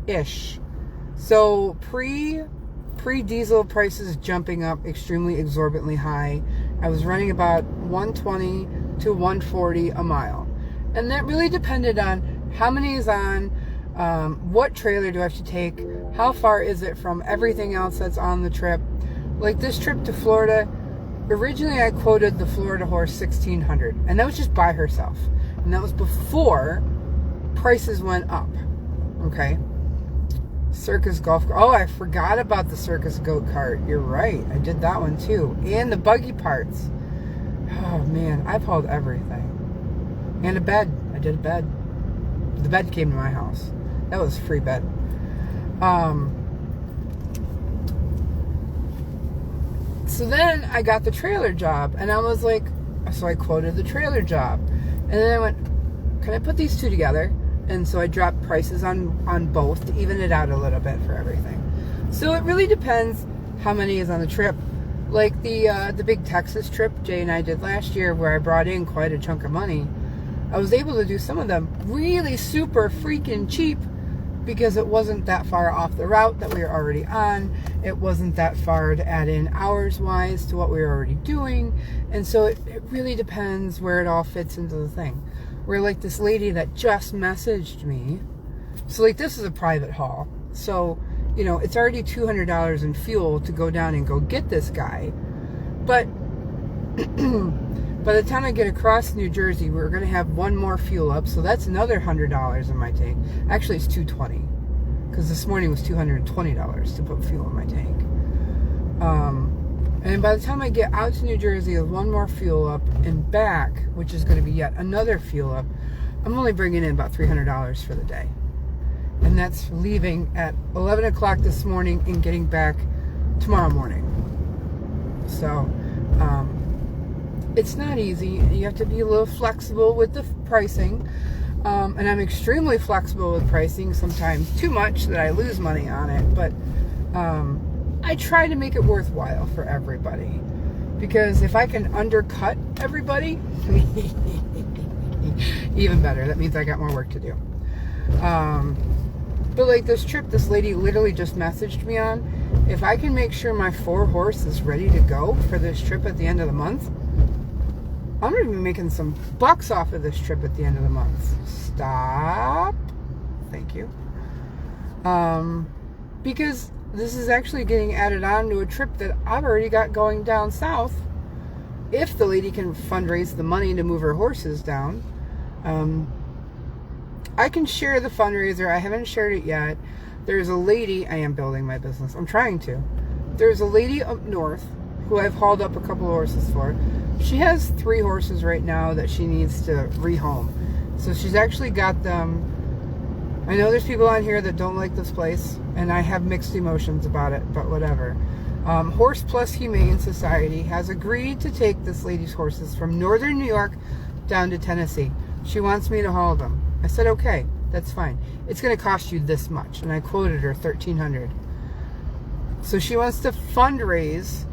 Ish. So pre-diesel prices jumping up extremely exorbitantly high. I was running about 120 to 140 a mile. And that really depended on how many is on, what trailer do I have to take, how far is it from everything else that's on the trip. Like this trip to Florida, originally I quoted the Florida horse $1,600, and that was just by herself. And that was before prices went up. Okay. Circus golf cart. Oh, I forgot about the circus goat cart. You're right. I did that one too. And the buggy parts. Oh man, I've hauled everything. And a bed. I did a bed. The bed came to my house. That was a free bed. So then I got the trailer job, and I was like, so I quoted the trailer job. And then I went, can I put these two together? And so I dropped prices on both to even it out a little bit for everything. So it really depends how many is on the trip. Like the big Texas trip Jay and I did last year, where I brought in quite a chunk of money. I was able to do some of them really super freaking cheap because it wasn't that far off the route that we were already on. It wasn't that far to add in hours-wise to what we were already doing. And so it really depends where it all fits into the thing. Where like this lady that just messaged me. So like this is a private haul. So, you know, it's already $200 in fuel to go down and go get this guy. But by the time I get across New Jersey, we're going to have one more fuel up. So that's another $100 in my tank. Actually, it's $220. Because this morning was $220 to put fuel in my tank. And by the time I get out to New Jersey with one more fuel up and back, which is going to be yet another fuel up, I'm only bringing in about $300 for the day. And that's leaving at 11 o'clock this morning and getting back tomorrow morning. So, it's not easy. You have to be a little flexible with the pricing. And I'm extremely flexible with pricing, sometimes too much that I lose money on it. But I try to make it worthwhile for everybody. Because if I can undercut everybody, even better. That means I got more work to do. But like this trip, this lady literally just messaged me on, if I can make sure my 4 horse is ready to go for this trip at the end of the month, I'm going to be making some bucks off of this trip at the end of the month. Stop. Thank you. Because this is actually getting added on to a trip that I've already got going down south. If the lady can fundraise the money to move her horses down. I can share the fundraiser. I haven't shared it yet. There's a lady, I am building my business. I'm trying to. There's a lady up north who I've hauled up a couple of horses for. She has 3 horses right now that she needs to rehome. So she's actually got them. I know there's people on here that don't like this place, and I have mixed emotions about it, but whatever. Horse Plus Humane Society has agreed to take this lady's horses from northern New York down to Tennessee. She wants me to haul them. I said, okay, that's fine. It's going to cost you this much. And I quoted her $1,300. So she wants to fundraise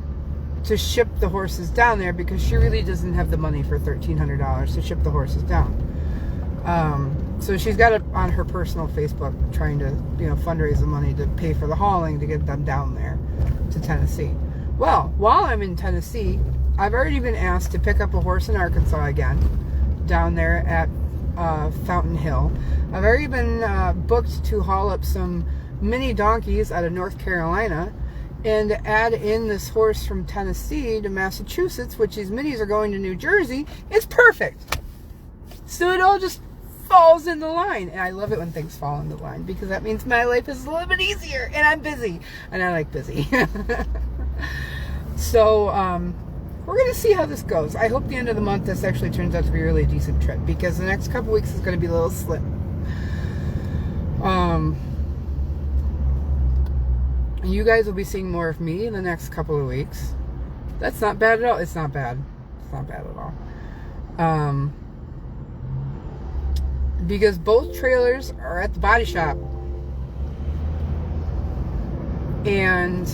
to ship the horses down there because she really doesn't have the money for $1,300 to ship the horses down. So she's got it on her personal Facebook trying to, fundraise the money to pay for the hauling to get them down there to Tennessee. Well, while I'm in Tennessee, I've already been asked to pick up a horse in Arkansas again, down there at Fountain Hill. I've already been booked to haul up some mini donkeys out of North Carolina and add in this horse from Tennessee to Massachusetts, which these minis are going to New Jersey. It's perfect. So it all just falls in the line. And I love it when things fall in the line because that means my life is a little bit easier and I'm busy. And I like busy. So we're going to see how this goes. I hope the end of the month this actually turns out to be a really decent trip, because the next couple weeks is going to be a little slim. You guys will be seeing more of me in the next couple of weeks. That's not bad at all. It's not bad. It's not bad at all. Because both trailers are at the body shop. And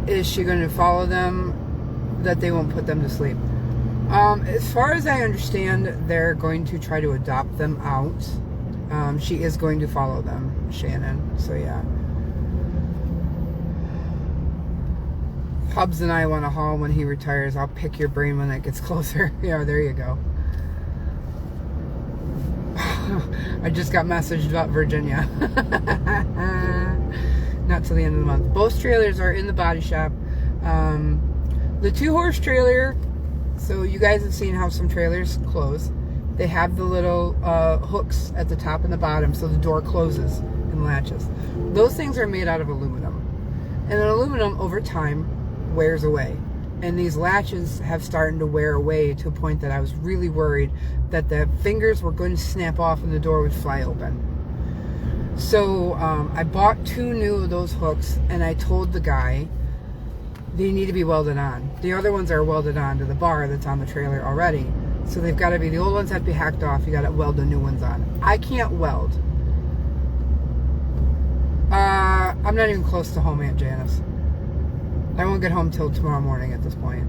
is she going to follow them that they won't put them to sleep? As far as I understand, they're going to try to adopt them out. She is going to follow them, Shannon. So yeah. Hubs and I want to haul when he retires. I'll pick your brain when that gets closer. Yeah, there you go. I just got messaged about Virginia. Not till the end of the month. Both trailers are in the body shop. The 2-horse trailer, so you guys have seen how some trailers close. They have the little hooks at the top and the bottom, so the door closes and latches. Those things are made out of aluminum. And aluminum, over time, wears away. And these latches have started to wear away to a point that I was really worried that the fingers were going to snap off and the door would fly open. So I bought 2 new of those hooks, and I told the guy they need to be welded on. The other ones are welded on to the bar that's on the trailer already. So they've got to be, the old ones have to be hacked off. You got to weld the new ones on. I can't weld. I'm not even close to home, Aunt Janice. I won't get home till tomorrow morning at this point.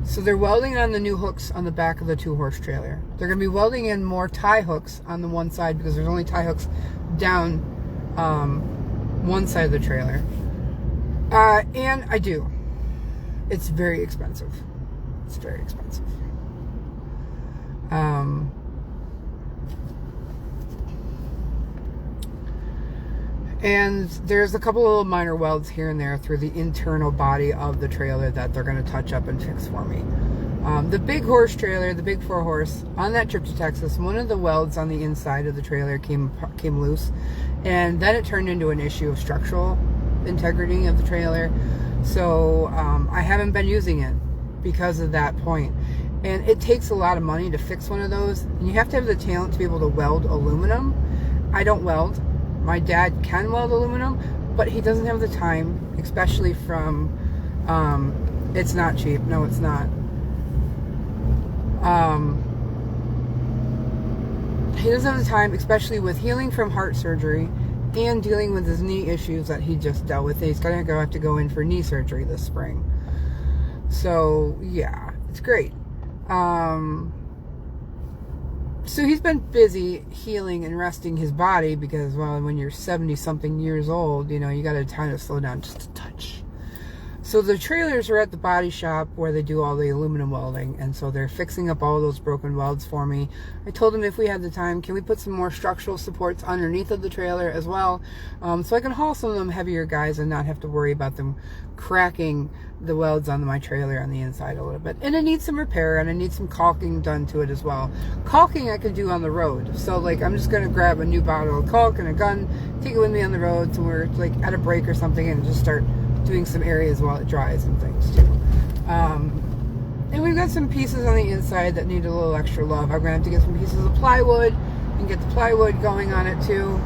So they're welding on the new hooks on the back of the 2-horse trailer. They're going to be welding in more tie hooks on the one side, because there's only tie hooks down one side of the trailer. And I do. It's very expensive. It's very expensive. And there's a couple of little minor welds here and there through the internal body of the trailer that they're going to touch up and fix for me. The big horse trailer, the big 4-horse, on that trip to Texas, one of the welds on the inside of the trailer came loose. And then it turned into an issue of structural integrity of the trailer. So I haven't been using it because of that point. And it takes a lot of money to fix one of those. And you have to have the talent to be able to weld aluminum. I don't weld. My dad can weld aluminum, but he doesn't have the time, especially from, it's not cheap. No, it's not. He doesn't have the time, especially with healing from heart surgery and dealing with his knee issues that he just dealt with. He's going to have to go in for knee surgery this spring. So, yeah, it's great. So he's been busy healing and resting his body because, well, when you're 70-something years old, you know, you got to kind of slow down just a touch. So the trailers are at the body shop where they do all the aluminum welding, and so they're fixing up all those broken welds for me. I told them if we had the time, can we put some more structural supports underneath of the trailer as well, so I can haul some of them heavier guys and not have to worry about them cracking the welds on my trailer on the inside a little bit. And it needs some repair, and it needs some caulking done to it as well. Caulking I can do on the road. So, like, I'm just going to grab a new bottle of caulk and a gun, take it with me on the road so we're, like, at a break or something, and just start doing some areas while it dries and things, too. And we've got some pieces on the inside that need a little extra love. I'm going to have to get some pieces of plywood and get the plywood going on it, too.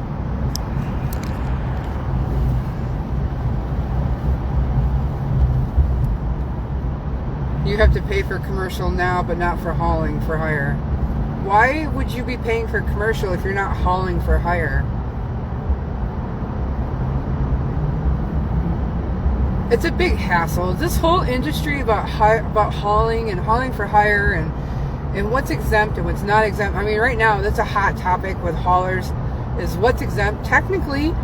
You have to pay for commercial now, but not for hauling for hire. Why would you be paying for commercial if you're not hauling for hire? It's a big hassle. This whole industry about hauling and hauling for hire and what's exempt and what's not exempt. I mean, right now, that's a hot topic with haulers, is what's exempt. Technically,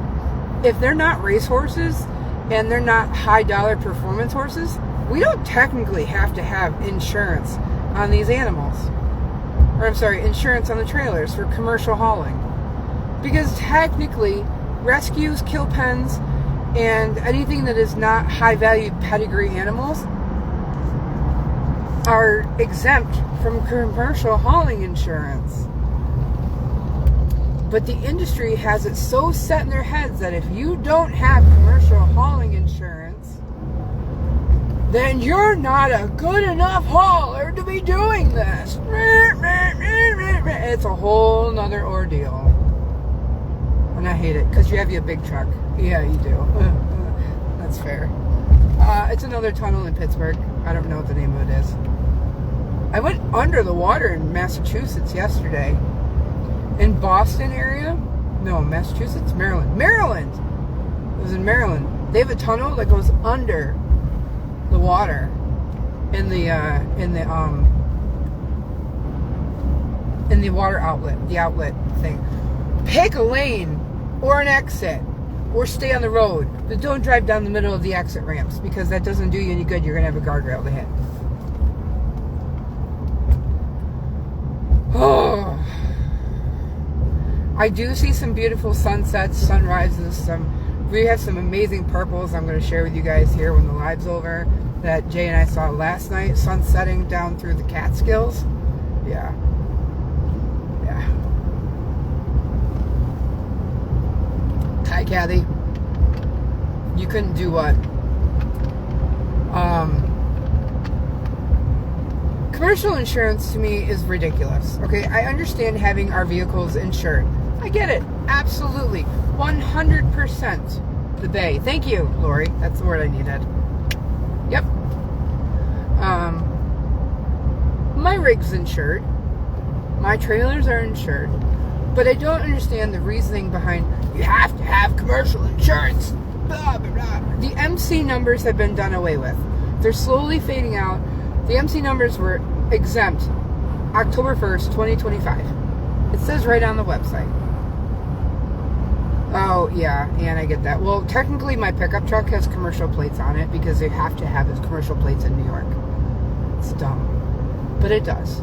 if they're not racehorses and they're not high-dollar performance horses, we don't technically have to have insurance on these animals. Or, I'm sorry, insurance on the trailers for commercial hauling. Because technically, rescues, kill pens, and anything that is not high-value pedigree animals are exempt from commercial hauling insurance. But the industry has it so set in their heads that if you don't have commercial hauling insurance, then you're not a good enough hauler to be doing this. It's a whole nother ordeal. And I hate it because you have your big truck. Yeah, you do. That's fair. It's another tunnel in Pittsburgh. I don't know what the name of it is. I went under the water in Massachusetts yesterday. In Boston area? No, Massachusetts? Maryland. Maryland! It was in Maryland. They have a tunnel that goes under the water in the water outlet, the outlet thing. Pick a lane or an exit or stay on the road, but don't drive down the middle of the exit ramps because that doesn't do you any good. You're going to have a guardrail to hit. Oh, I do see some beautiful sunsets, sunrises. We have some amazing purples I'm going to share with you guys here when the live's over that Jay and I saw last night, sun setting down through the Catskills. Yeah. Hi, Kathy. You couldn't do what? Commercial insurance to me is ridiculous. Okay, I understand having our vehicles insured. I get it. Absolutely. 100% the bay. Thank you, Lori. That's the word I needed. Yep. My rig's insured. My trailers are insured. But I don't understand the reasoning behind you have to have commercial insurance. Blah, blah, blah. The MC numbers have been done away with. They're slowly fading out. The MC numbers were exempt October 1st, 2025. It says right on the website. Oh, yeah, and I get that. Well, technically my pickup truck has commercial plates on it because they have to have its commercial plates in New York. It's dumb. But it does.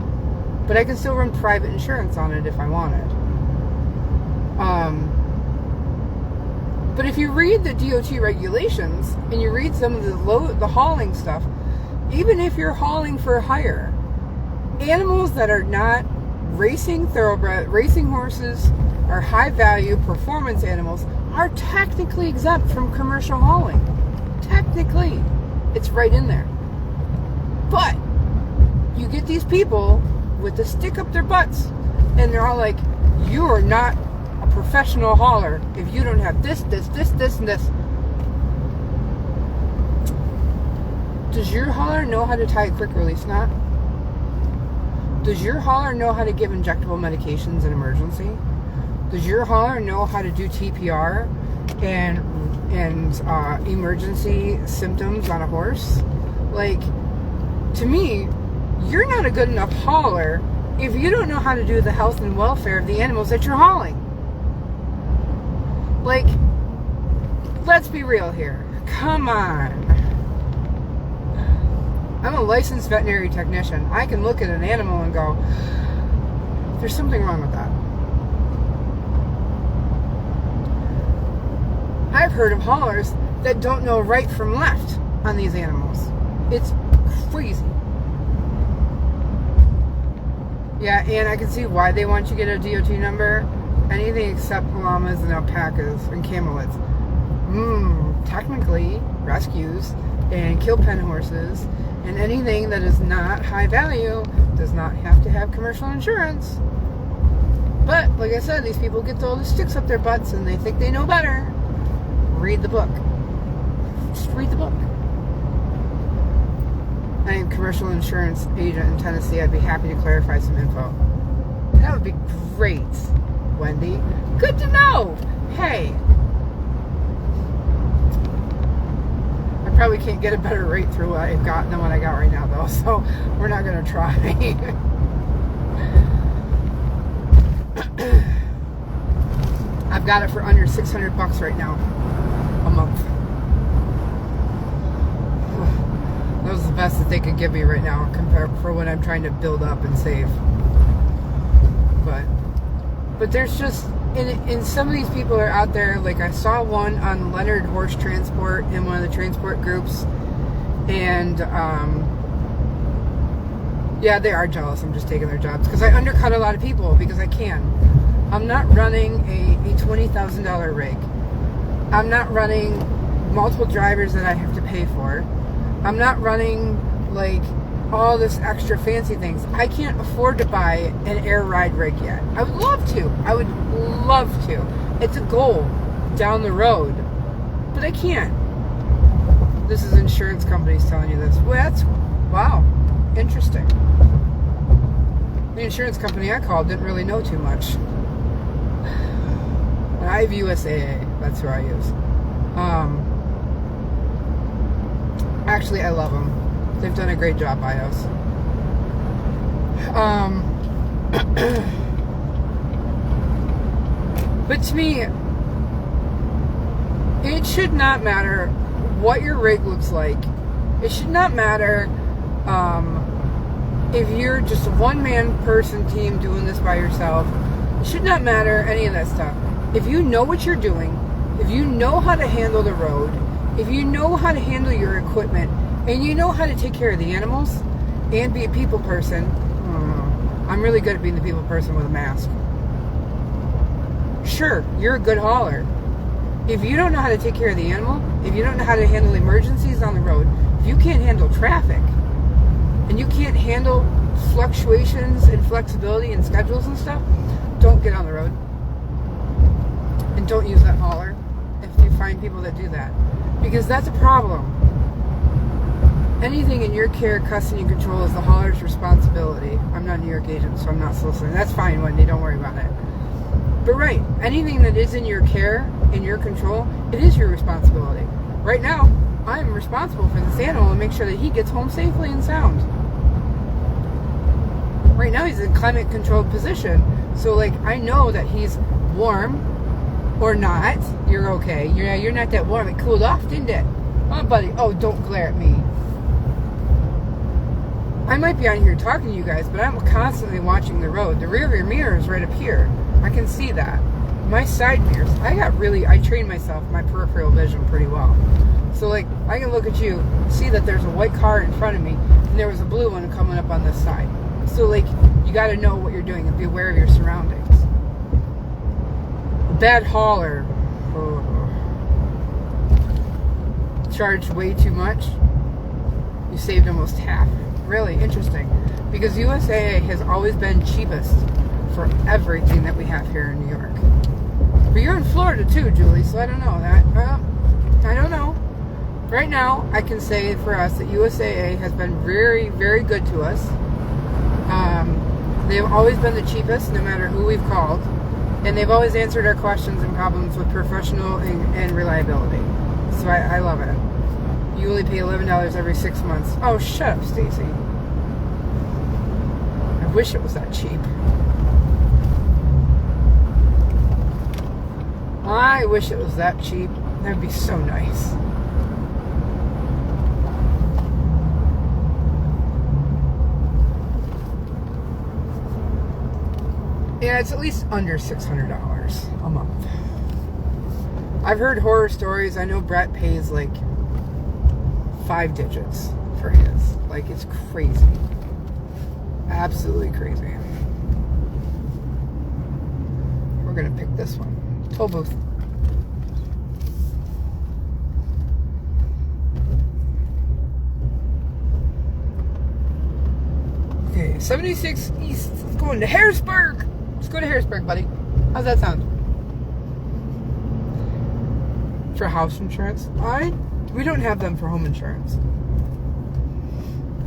But I can still run private insurance on it if I wanted. But if you read the DOT regulations and you read some of the hauling stuff, even if you're hauling for hire, animals that are not racing thoroughbred, racing horses, or high value performance animals are technically exempt from commercial hauling. Technically. It's right in there. But you get these people with the stick up their butts and they're all like, you are not a professional hauler if you don't have this, and this. Does your hauler know how to tie a quick release knot? Does your hauler know how to give injectable medications in emergency? Does your hauler know how to do TPR and emergency symptoms on a horse? Like, to me, you're not a good enough hauler if you don't know how to do the health and welfare of the animals that you're hauling. Like, let's be real here. Come on. I'm a licensed veterinary technician. I can look at an animal and go, there's something wrong with that. I've heard of haulers that don't know right from left on these animals. It's crazy. Yeah, and I can see why they want you to get a DOT number. Anything except llamas and alpacas and camelids. Technically, rescues and kill pen horses and anything that is not high value does not have to have commercial insurance. But, like I said, these people get all the sticks up their butts and they think they know better. Read the book. Just read the book. I am a commercial insurance agent in Tennessee. I'd be happy to clarify some info. That would be great, Wendy. Good to know. Hey. I probably can't get a better rate through what I've got than what I got right now, though, so we're not going to try. I've got it for under $600 right now a month. That was the best that they could give me right now compared for what I'm trying to build up and save. But there's just in some of these people are out there. Like I saw one on Leonard Horse Transport in one of the transport groups, and yeah, they are jealous. I'm just taking their jobs because I undercut a lot of people because I can. I'm not running a $20,000 rig. I'm not running multiple drivers that I have to pay for. I'm not running like all this extra fancy things. I can't afford to buy an air ride rig yet. I would love to. I would love to. It's a goal down the road, but I can't. This is insurance companies telling you this. Well, that's, wow, interesting. The insurance company I called didn't really know too much. I have USAA. That's who I use. Actually, I love them. They've done a great job by us. But to me, it should not matter what your rig looks like. It should not matter if you're just a one-man person team doing this by yourself. It should not matter any of that stuff. If you know what you're doing, if you know how to handle the road, if you know how to handle your equipment, and you know how to take care of the animals and be a people person, I'm really good at being the people person with a mask. Sure, you're a good hauler. If you don't know how to take care of the animal, if you don't know how to handle emergencies on the road, if you can't handle traffic, and you can't handle fluctuations and flexibility and schedules and stuff, don't get on the road. And don't use that hauler if you find people that do that. Because that's a problem. Anything in your care, custody, and control is the hauler's responsibility. I'm not a New York agent, so I'm not soliciting. That's fine, Wendy. Don't worry about it. But right, anything that is in your care, in your control, it is your responsibility. Right now, I'm responsible for this animal and make sure that he gets home safely and sound. Right now, he's in a climate-controlled position. So, like, I know that he's warm or not. You're okay. You're not that warm. It cooled off, didn't it? Oh, buddy. Oh, don't glare at me. I might be on here talking to you guys, but I'm constantly watching the road. The rear of your mirror is right up here. I can see that. My side mirrors, I trained myself, my peripheral vision pretty well. So like, I can look at you, see that there's a white car in front of me, and there was a blue one coming up on this side. So like, you gotta know what you're doing and be aware of your surroundings. Bad hauler. Charged way too much. You saved almost half. Really interesting, because USAA has always been cheapest for everything that we have here in New York. But you're in Florida too, Julie, so I don't know that. I don't know. Right now, I can say for us that USAA has been very, very good to us. They've always been the cheapest, no matter who we've called, and they've always answered our questions and problems with professional and reliability. So I love it. You only pay $11 every 6 months. Oh, shut up, Stacy. I wish it was that cheap. I wish it was that cheap. That'd be so nice. Yeah, it's at least under $600 a month. I've heard horror stories. I know Brett pays like 5 digits for his. Like, it's crazy. Absolutely crazy. We're gonna pick this one. Toll booth. Okay, 76 East. Let's go into Harrisburg. Let's go to Harrisburg, buddy. How's that sound? For house insurance? We don't have them for home insurance.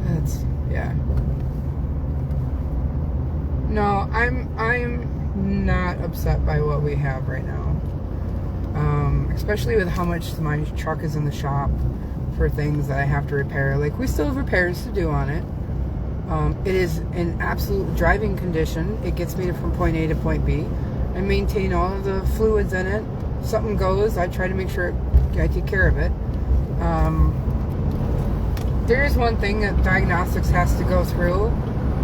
That's, yeah. No, I'm not upset by what we have right now. Especially with how much my truck is in the shop for things that I have to repair. Like, we still have repairs to do on it. It is in absolute driving condition. It gets me from point A to point B. I maintain all of the fluids in it. Something goes, I try to make sure I take care of it. There is one thing that diagnostics has to go through,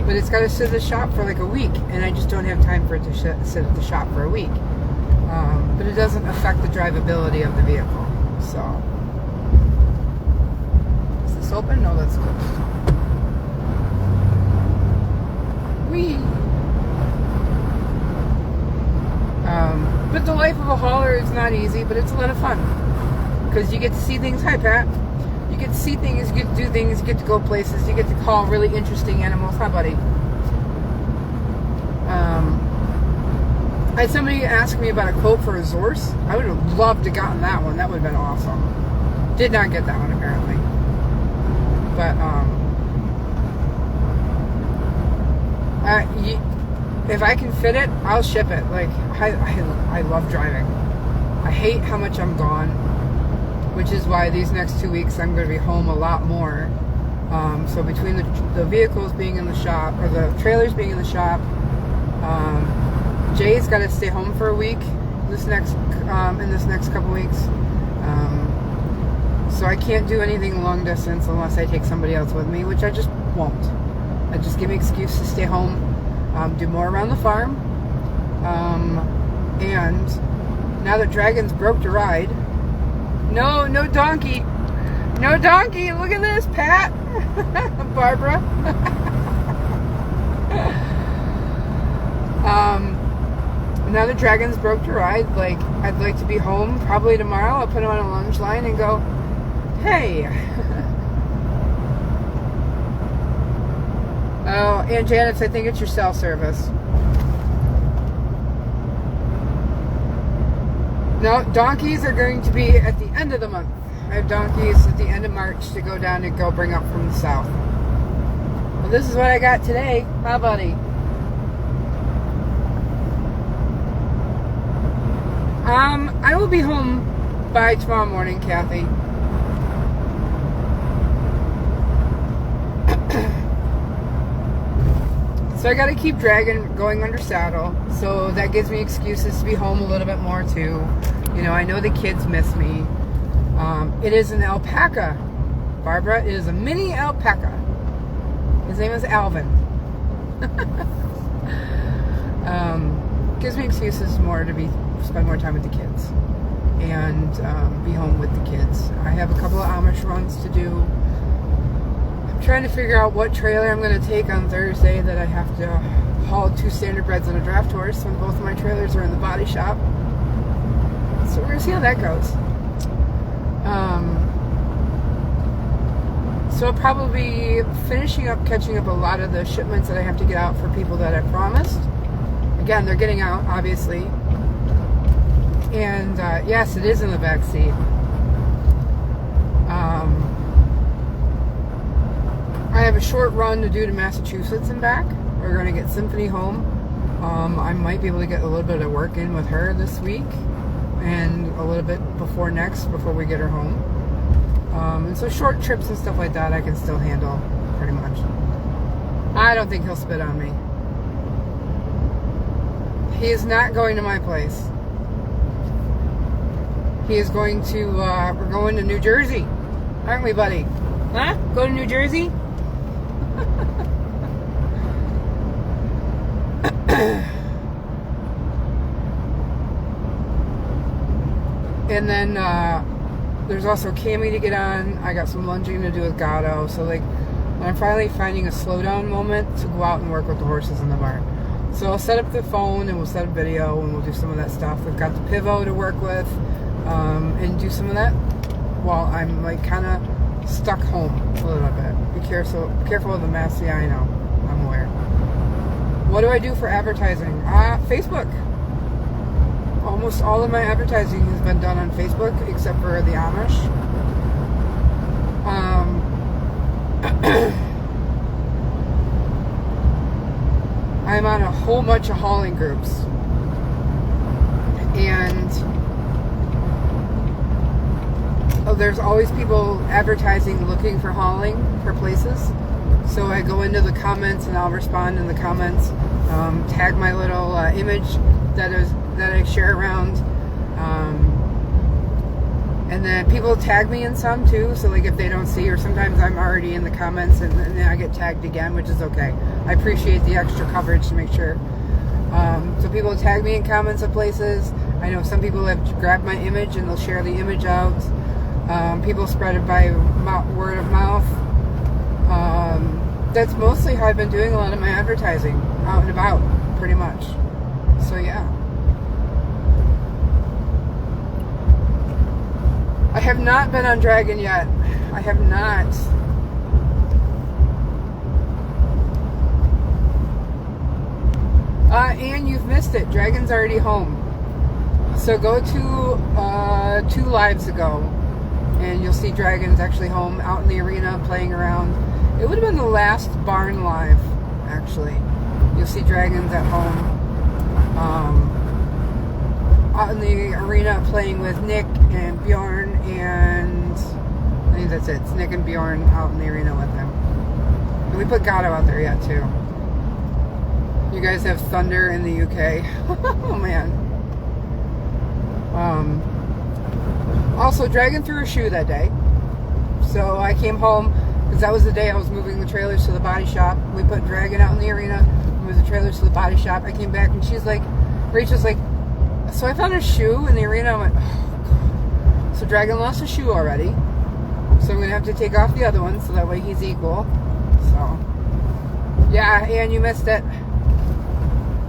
but it's got to sit at the shop for like a week, and I just don't have time for it to sit at the shop for a week. But it doesn't affect the drivability of the vehicle. So, is this open? No, that's closed. of a hauler is not easy, but it's a lot of fun. Because you get to see things. Hi, Pat. You get to see things, you get to do things, you get to go places, you get to call really interesting animals. Hi, buddy. I had somebody ask me about a quote for a Zorse. I would have loved to have gotten that one. That would have been awesome. Did not get that one, apparently. But, if I can fit it, I'll ship it. Like, I love driving. I hate how much I'm gone, which is why these next 2 weeks I'm going to be home a lot more. So between the vehicles being in the shop, or the trailers being in the shop, Jay's got to stay home for a week in this next couple weeks. So I can't do anything long distance unless I take somebody else with me, which I just won't. I just give me an excuse to stay home, do more around the farm. And now that Dragon's broke to ride, no donkey. No donkey. Look at this, Pat. Barbara. Now that Dragon's broke to ride, like, I'd like to be home probably tomorrow. I'll put him on a lunge line and go, hey. Oh, and Janice, I think it's your cell service. No, donkeys are going to be at the end of the month. I have donkeys at the end of March to go down and go bring up from the south. Well, this is what I got today. Hi, buddy. I will be home by tomorrow morning, Kathy. So I got to keep Dragon going under saddle. So that gives me excuses to be home a little bit more too. You know, I know the kids miss me. It is an alpaca, Barbara. It is a mini alpaca. His name is Alvin. Gives me excuses more to spend more time with the kids and be home with the kids. I have a couple of Amish runs to do. I'm trying to figure out what trailer I'm going to take on Thursday that I have to haul 2 standardbreds and a draft horse when both of my trailers are in the body shop. So we're going to see how that goes. So I'll probably be catching up a lot of the shipments that I have to get out for people that I promised. Again, they're getting out, obviously. And yes, it is in the back seat. I have a short run to do to Massachusetts and back. We're going to get Symphony home. I might be able to get a little bit of work in with her this week and a little bit before we get her home. And so short trips and stuff like that I can still handle pretty much. I don't think he'll spit on me. He is not going to my place. He is going to, we're going to New Jersey. Aren't we, buddy? Huh? Go to New Jersey? And then there's also Cami to get on. I got some lunging to do with Gatto. So like, I'm finally finding a slowdown moment to go out and work with the horses in the barn. So I'll set up the phone and we'll set up video and we'll do some of that stuff. We've got the Pivo to work with and do some of that while I'm like kind of stuck home a little bit. Be careful of the mess. Yeah, I know. I'm aware. What do I do for advertising? Facebook. Almost all of my advertising has been done on Facebook, except for the Amish. I'm on a whole bunch of hauling groups. And there's always people advertising, looking for hauling for places. So I go into the comments and I'll respond in the comments, tag my little image that I share around, and then people tag me in some too, so like if they don't see, or sometimes I'm already in the comments and then I get tagged again, which is okay. I appreciate the extra coverage to make sure. So people tag me in comments of places. I know some people have grabbed my image and they'll share the image out. People spread it by word of mouth. That's mostly how I've been doing a lot of my advertising, out and about, pretty much. So yeah. I have not been on Dragon yet. I have not. And you've missed it. Dragon's already home. So go to 2 lives ago, and you'll see Dragon's actually home out in the arena playing around. It would have been the last barn live, actually. You'll see Dragon's at home, out in the arena playing with Nick and Bjorn, and I think that's it. It's Nick and Bjorn out in the arena with him. And we put Gato out there yet too. You guys have Thunder in the UK. Oh man. Also, Dragon threw a shoe that day. So I came home, because that was the day I was moving the trailers to the body shop. We put Dragon out in the arena, moved the trailers to the body shop. I came back and she's like, Rachel's like, so I found a shoe in the arena. I went, oh God. So Dragon lost a shoe already. So I'm going to have to take off the other one so that way he's equal. So, yeah, and you missed it.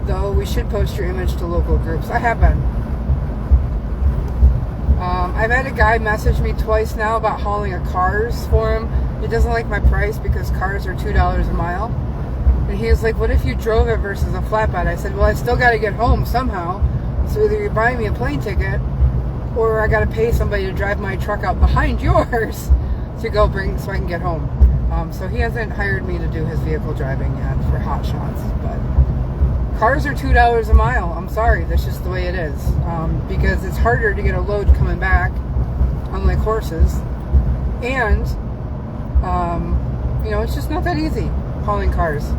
Though we should post your image to local groups. I have been. I've had a guy message me twice now about hauling a cars for him. He doesn't like my price because cars are $2 a mile. And he was like, what if you drove it versus a flatbed? I said, well, I still got to get home somehow. So either you're buying me a plane ticket, or I got to pay somebody to drive my truck out behind yours to go bring so I can get home. So he hasn't hired me to do his vehicle driving yet for hot shots. But cars are $2 a mile. I'm sorry, that's just the way it is. Because it's harder to get a load coming back, unlike horses. And, you know, it's just not that easy hauling cars.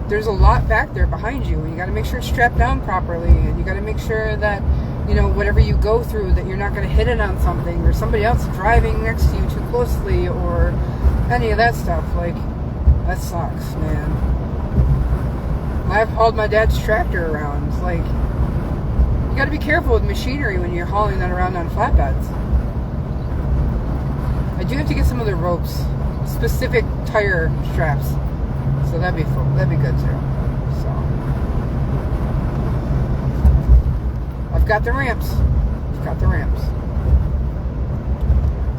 There's a lot back there behind you. You got to make sure it's strapped down properly, and you got to make sure that, you know, whatever you go through, that you're not going to hit it on something, or somebody else driving next to you too closely, or any of that stuff. Like, that sucks, man. I've hauled my dad's tractor around. Like, you got to be careful with machinery when you're hauling that around on flatbeds. I do have to get some of the ropes, specific tire straps. So that'd be good too. So I've got the ramps.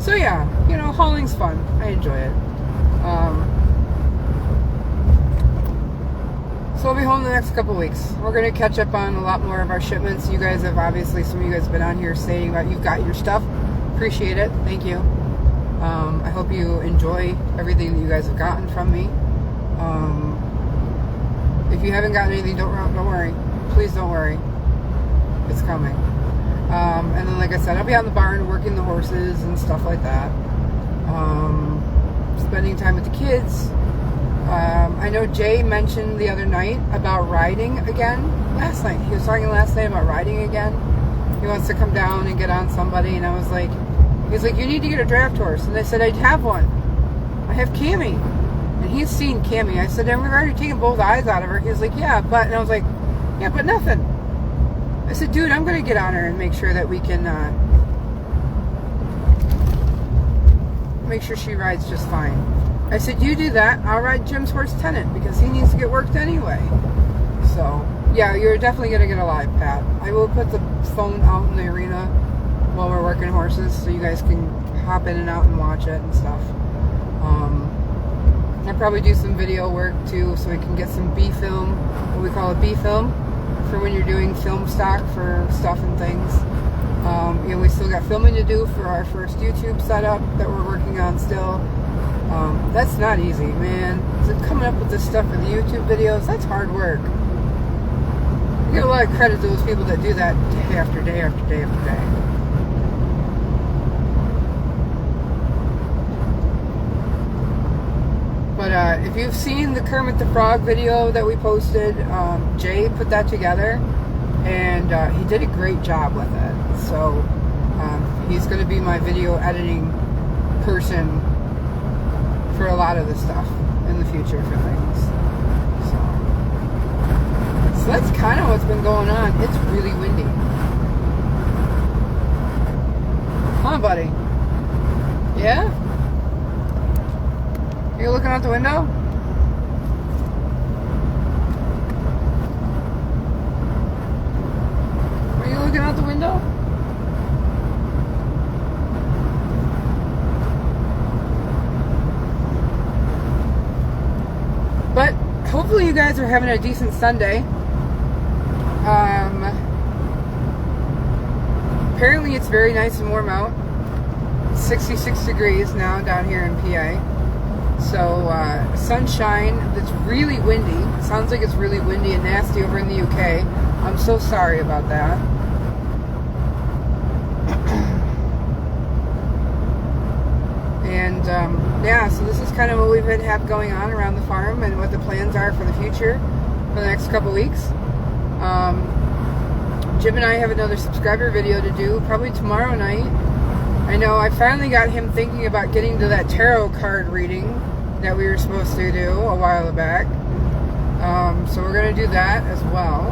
So yeah, you know, hauling's fun. I enjoy it. So I'll be home the next couple weeks. We're going to catch up on a lot more of our shipments. You guys have obviously, some of you guys have been on here stating about you've got your stuff. Appreciate it. Thank you. I hope you enjoy everything that you guys have gotten from me. If you haven't gotten anything, don't worry. Please don't worry. It's coming. And then, like I said, I'll be out in the barn working the horses and stuff like that. Spending time with the kids. I know Jay mentioned the other night about riding again. Last night. He was talking last night about riding again. He wants to come down and get on somebody. And I was like, he's like, you need to get a draft horse. And I said, I'd have one. I have Cammy. And he's seen Cammy. I said, and we've already taken both eyes out of her. He was like, yeah, but. And I was like, yeah, but nothing. I said, dude, I'm going to get on her and make sure that we can make sure she rides just fine. I said, you do that. I'll ride Jim's horse Tenant because he needs to get worked anyway. So, yeah, you're definitely going to get a live, Pat. I will put the phone out in the arena while we're working horses so you guys can hop in and out and watch it and stuff. I'll probably do some video work too so we can get some B film, what we call a B film, for when you're doing film stock for stuff and things. You know, we still got filming to do for our first YouTube setup that we're working on still. That's not easy, man. So coming up with this stuff for the YouTube videos, that's hard work. I give a lot of credit to those people that do that day after day after day after day. But if you've seen the Kermit the Frog video that we posted, Jay put that together, and he did a great job with it. So he's going to be my video editing person for a lot of the stuff in the future for things. So that's kind of what's been going on. It's really windy. Huh, buddy? Yeah? You looking out the window? Are you looking out the window? hopefully you guys are having a decent Sunday. Apparently it's very nice and warm out. 66 degrees now down here in PA. So sunshine. It's really windy. It sounds like it's really windy and nasty over in the UK. I'm so sorry about that. And yeah, so this is kind of what we've been have going on around the farm and what the plans are for the future for the next couple weeks. Jim and I have another subscriber video to do probably tomorrow night. I know I finally got him thinking about getting to that tarot card reading that we were supposed to do a while back. So we're going to do that as well.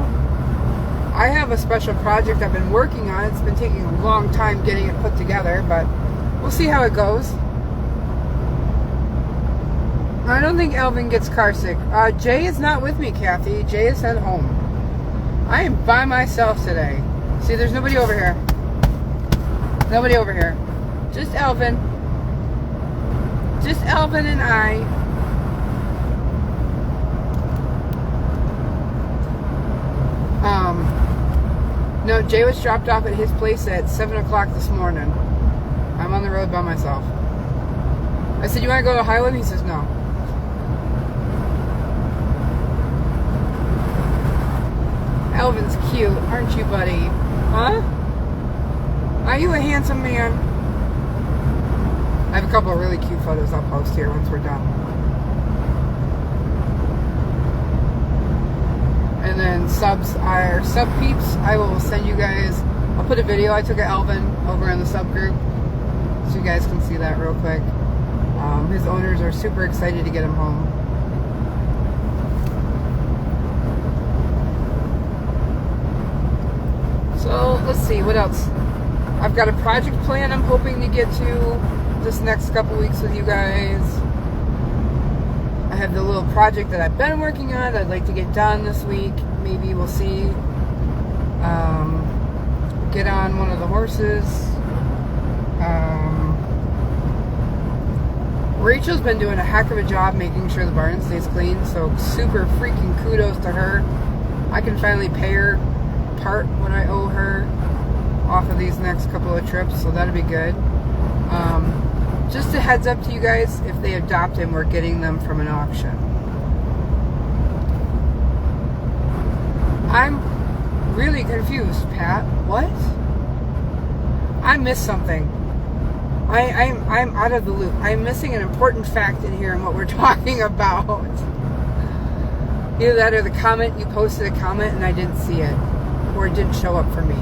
I have a special project I've been working on. It's been taking a long time getting it put together, but we'll see how it goes. I don't think Alvin gets car sick. Jay is not with me, Kathy. Jay is at home. I am by myself today. See, there's nobody over here. Nobody over here. Just Alvin. Just Alvin and I. No, Jay was dropped off at his place at 7 o'clock this morning. I'm on the road by myself. I said, you want to go to Highland? He says, no. Alvin's cute, aren't you, buddy? Huh? Are you a handsome man? I have a couple of really cute photos I'll post here once we're done. And then sub peeps, I will send you guys, I'll put a video I took of Alvin over in the sub group so you guys can see that real quick. His owners are super excited to get him home. So let's see, what else? I've got a project plan I'm hoping to get to this next couple weeks with you guys. I have the little project that I've been working on that I'd like to get done this week. Maybe we'll see. Get on one of the horses. Rachel's been doing a heck of a job making sure the barn stays clean, so super freaking kudos to her. I can finally pay her part when I owe her off of these next couple of trips, so that'll be good. Just a heads up to you guys, if they adopt him, we're getting them from an auction. I'm really confused, Pat. What? I missed something. I'm out of the loop. I'm missing an important fact in here and what we're talking about. Either that or the comment, you posted a comment and I didn't see it, or it didn't show up for me.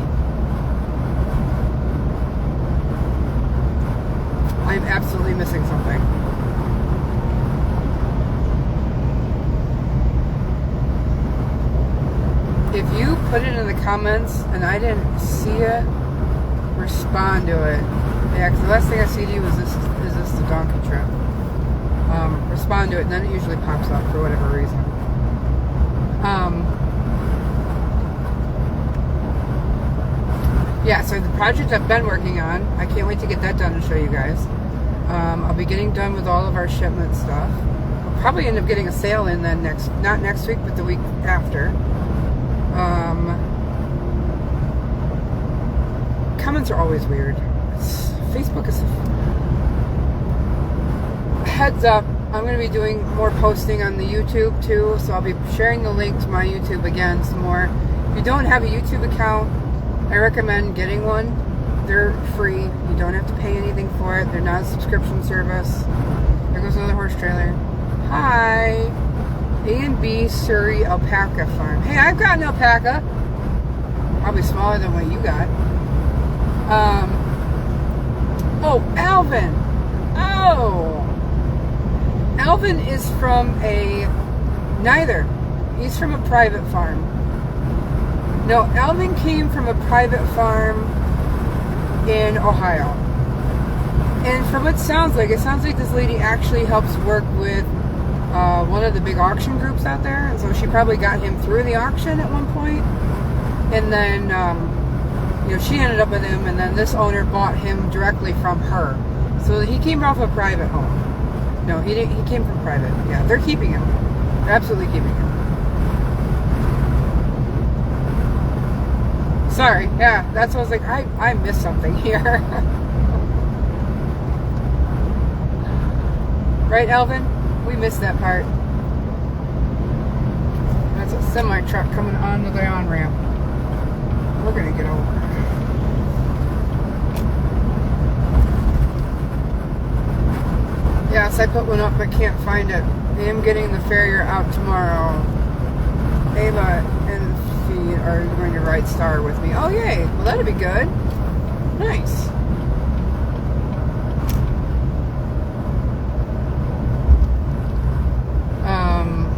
I'm absolutely missing something. If you put it in the comments and I didn't see it, respond to it. Yeah, because the last thing I see to you is this the donkey trip. Respond to it, and then it usually pops up for whatever reason. Yeah, so the project I've been working on, I can't wait to get that done and show you guys. I'll be getting done with all of our shipment stuff. We'll probably end up getting a sale in then not next week, but the week after. Comments are always weird. Facebook is... Heads up, I'm going to be doing more posting on the YouTube too, so I'll be sharing the link to my YouTube again some more. If you don't have a YouTube account, I recommend getting one. They're free. You don't have to pay anything for it. They're not a subscription service. There goes another horse trailer. Hi. A&B Surrey Alpaca Farm. Hey, I've got an alpaca. Probably smaller than what you got. Oh, Alvin. Oh. Alvin is from neither. He's from a private farm. No, Alvin came from a private farm in Ohio. And from what it sounds like this lady actually helps work with one of the big auction groups out there. And so she probably got him through the auction at one point. And then, she ended up with him, and then this owner bought him directly from her. So he came off a private home. No, he didn't. He came from private. Yeah, they're keeping him. They're absolutely keeping him. Sorry, yeah, that's what I was like, I missed something here. Right, Alvin? We missed that part. That's a semi-truck coming onto the on-ramp. We're gonna get over. Yes, I put one up but can't find it. I am getting the farrier out tomorrow. Ava and Feed are going to ride Star with me. Oh, yay. Well, that'll be good. Nice.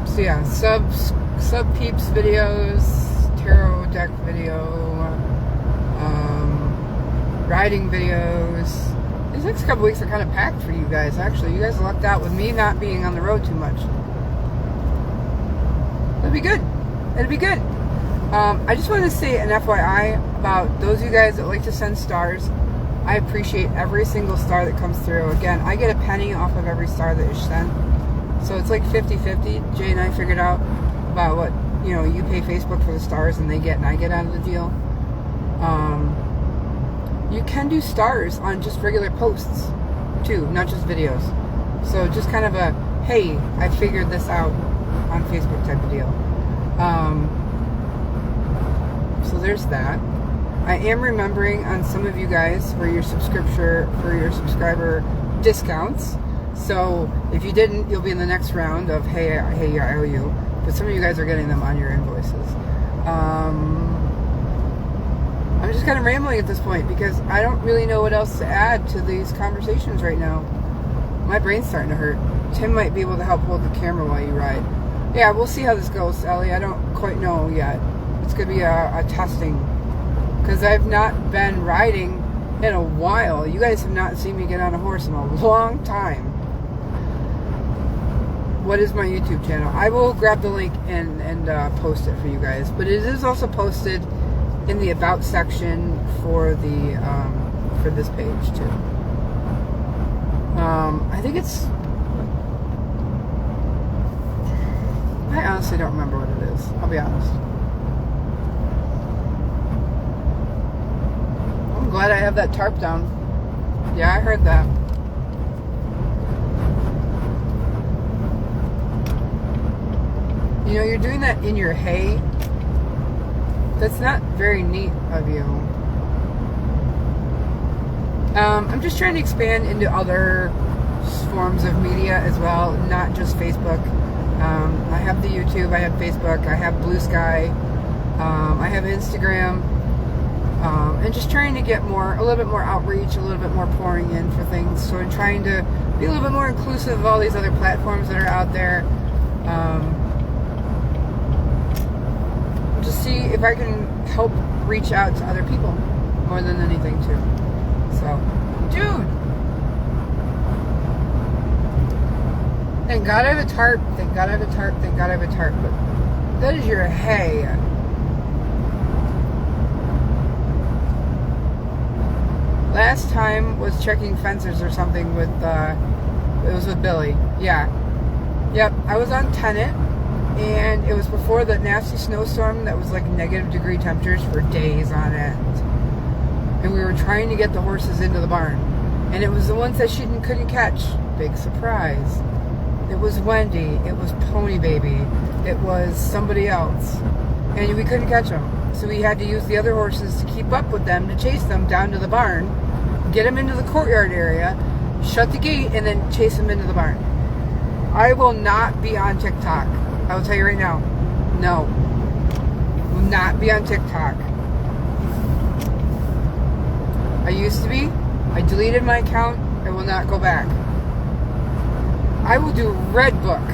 So yeah, sub peeps videos, tarot deck video, riding videos. These next couple weeks are kind of packed for you guys, actually. You guys lucked out with me not being on the road too much. It'll be good. It'll be good. I just wanted to say an FYI about those of you guys that like to send stars. I appreciate every single star that comes through. Again, I get a penny off of every star that is sent. So it's like 50-50. Jay and I figured out about what, you pay Facebook for the stars and they get and I get out of the deal. You can do stars on just regular posts too, not just videos. So just kind of a, hey, I figured this out on Facebook type of deal. So there's that. I am remembering on some of you guys for your subscriber discounts. So if you didn't, you'll be in the next round of hey, I owe you. But some of you guys are getting them on your invoices. I'm just kind of rambling at this point because I don't really know what else to add to these conversations right now. My brain's starting to hurt. Tim might be able to help hold the camera while you ride. Yeah, we'll see how this goes, Ellie. I don't quite know yet. It's going to be a testing. Because I've not been riding in a while. You guys have not seen me get on a horse in a long time. What is my YouTube channel? I will grab the link and post it for you guys. But it is also posted in the About section for the for this page too. I think it's... I honestly don't remember what it is. I'll be honest. I'm glad I have that tarp down. Yeah, I heard that. You're doing that in your hay. That's not very neat of you. I'm just trying to expand into other forms of media as well, not just Facebook. I have the YouTube, I have Facebook, I have Blue Sky, I have Instagram, and just trying to get a little bit more outreach, a little bit more pouring in for things. So I'm trying to be a little bit more inclusive of all these other platforms that are out there. Just see if I can help reach out to other people more than anything too. So, dude, thank God I have a tarp. Thank God I have a tarp. Thank God I have a tarp. But that is your hay. Last time was checking fences or something with it was with Billy. Yeah. Yep. I was on Tenet. And it was before the nasty snowstorm that was like -degree temperatures for days on end. And we were trying to get the horses into the barn. And it was the ones that she couldn't catch. Big surprise. It was Wendy. It was Pony Baby. It was somebody else. And we couldn't catch them. So we had to use the other horses to keep up with them, to chase them down to the barn, get them into the courtyard area, shut the gate, and then chase them into the barn. I will not be on TikTok. I will tell you right now, no. Will not be on TikTok. I used to be. I deleted my account. I will not go back. I will do Redbook.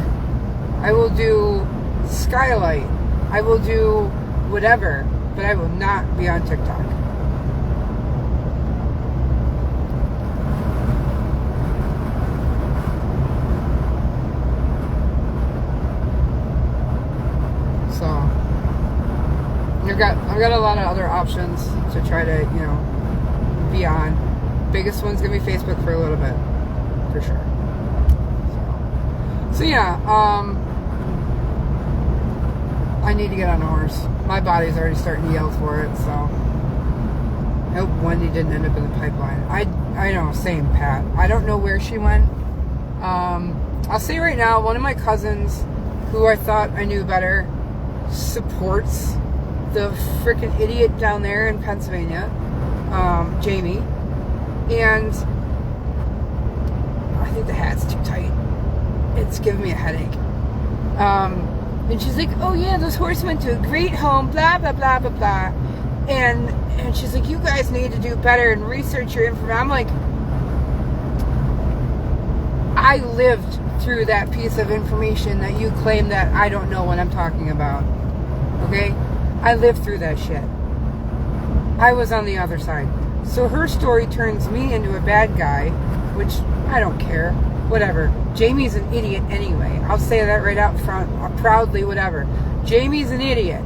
I will do Skylight. I will do whatever, but I will not be on TikTok. I've got a lot of other options to try to, be on. Biggest one's gonna be Facebook for a little bit, for sure. So yeah, I need to get on a horse. My body's already starting to yell for it, so hope Wendy didn't end up in the pipeline. I know, same, Pat. I don't know where she went. I'll say right now, one of my cousins, who I thought I knew better, supports the freaking idiot down there in Pennsylvania, Jamie, and I think the hat's too tight. It's giving me a headache. And she's like, oh yeah, those horses went to a great home, blah, blah, blah, blah, blah. And she's like, you guys need to do better and research your information. I'm like, I lived through that piece of information that you claim that I don't know what I'm talking about. Okay? I lived through that shit. I was on the other side. So her story turns me into a bad guy, which I don't care. Whatever. Jamie's an idiot anyway. I'll say that right out front, proudly, whatever. Jamie's an idiot.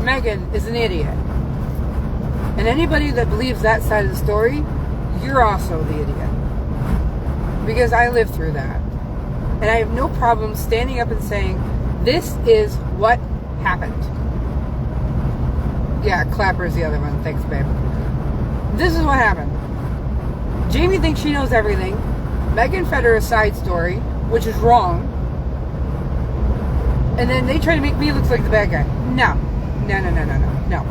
Megan is an idiot. And anybody that believes that side of the story, you're also the idiot. Because I lived through that. And I have no problem standing up and saying, this is what happened. Yeah, Clapper's the other one. Thanks, babe. This is what happened. Jamie thinks she knows everything. Megan fed her a side story, which is wrong. And then they try to make me look like the bad guy. No,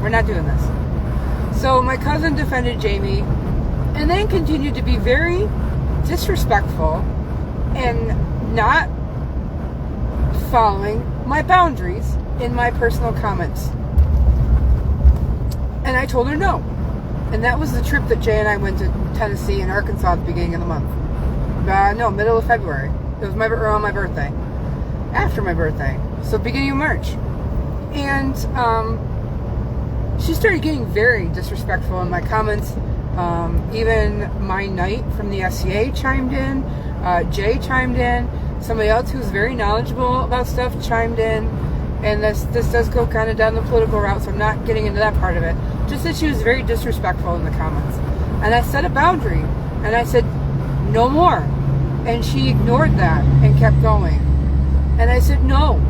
we're not doing this. So my cousin defended Jamie and then continued to be very disrespectful and not following my boundaries in my personal comments. And I told her no. And that was the trip that Jay and I went to Tennessee and Arkansas at the beginning of the month. Middle of February. It was around my birthday. After my birthday. So beginning of March. And she started getting very disrespectful in my comments. Even my knight from the SCA chimed in. Jay chimed in. Somebody else who's very knowledgeable about stuff chimed in. And this does go kind of down the political route, so I'm not getting into that part of it. Just that she was very disrespectful in the comments. And I set a boundary. And I said, no more. And she ignored that and kept going. And I said, no.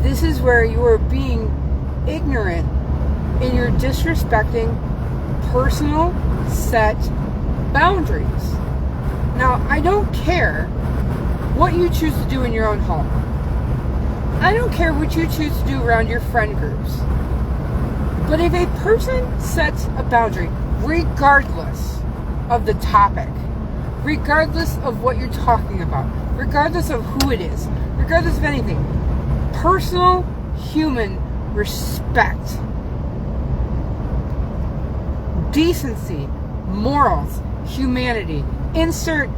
This is where you are being ignorant and you're disrespecting personal set boundaries. Now, I don't care what you choose to do in your own home. I don't care what you choose to do around your friend groups. But if a person sets a boundary, regardless of the topic, regardless of what you're talking about, regardless of who it is, regardless of anything, personal human respect, decency, morals, humanity, insert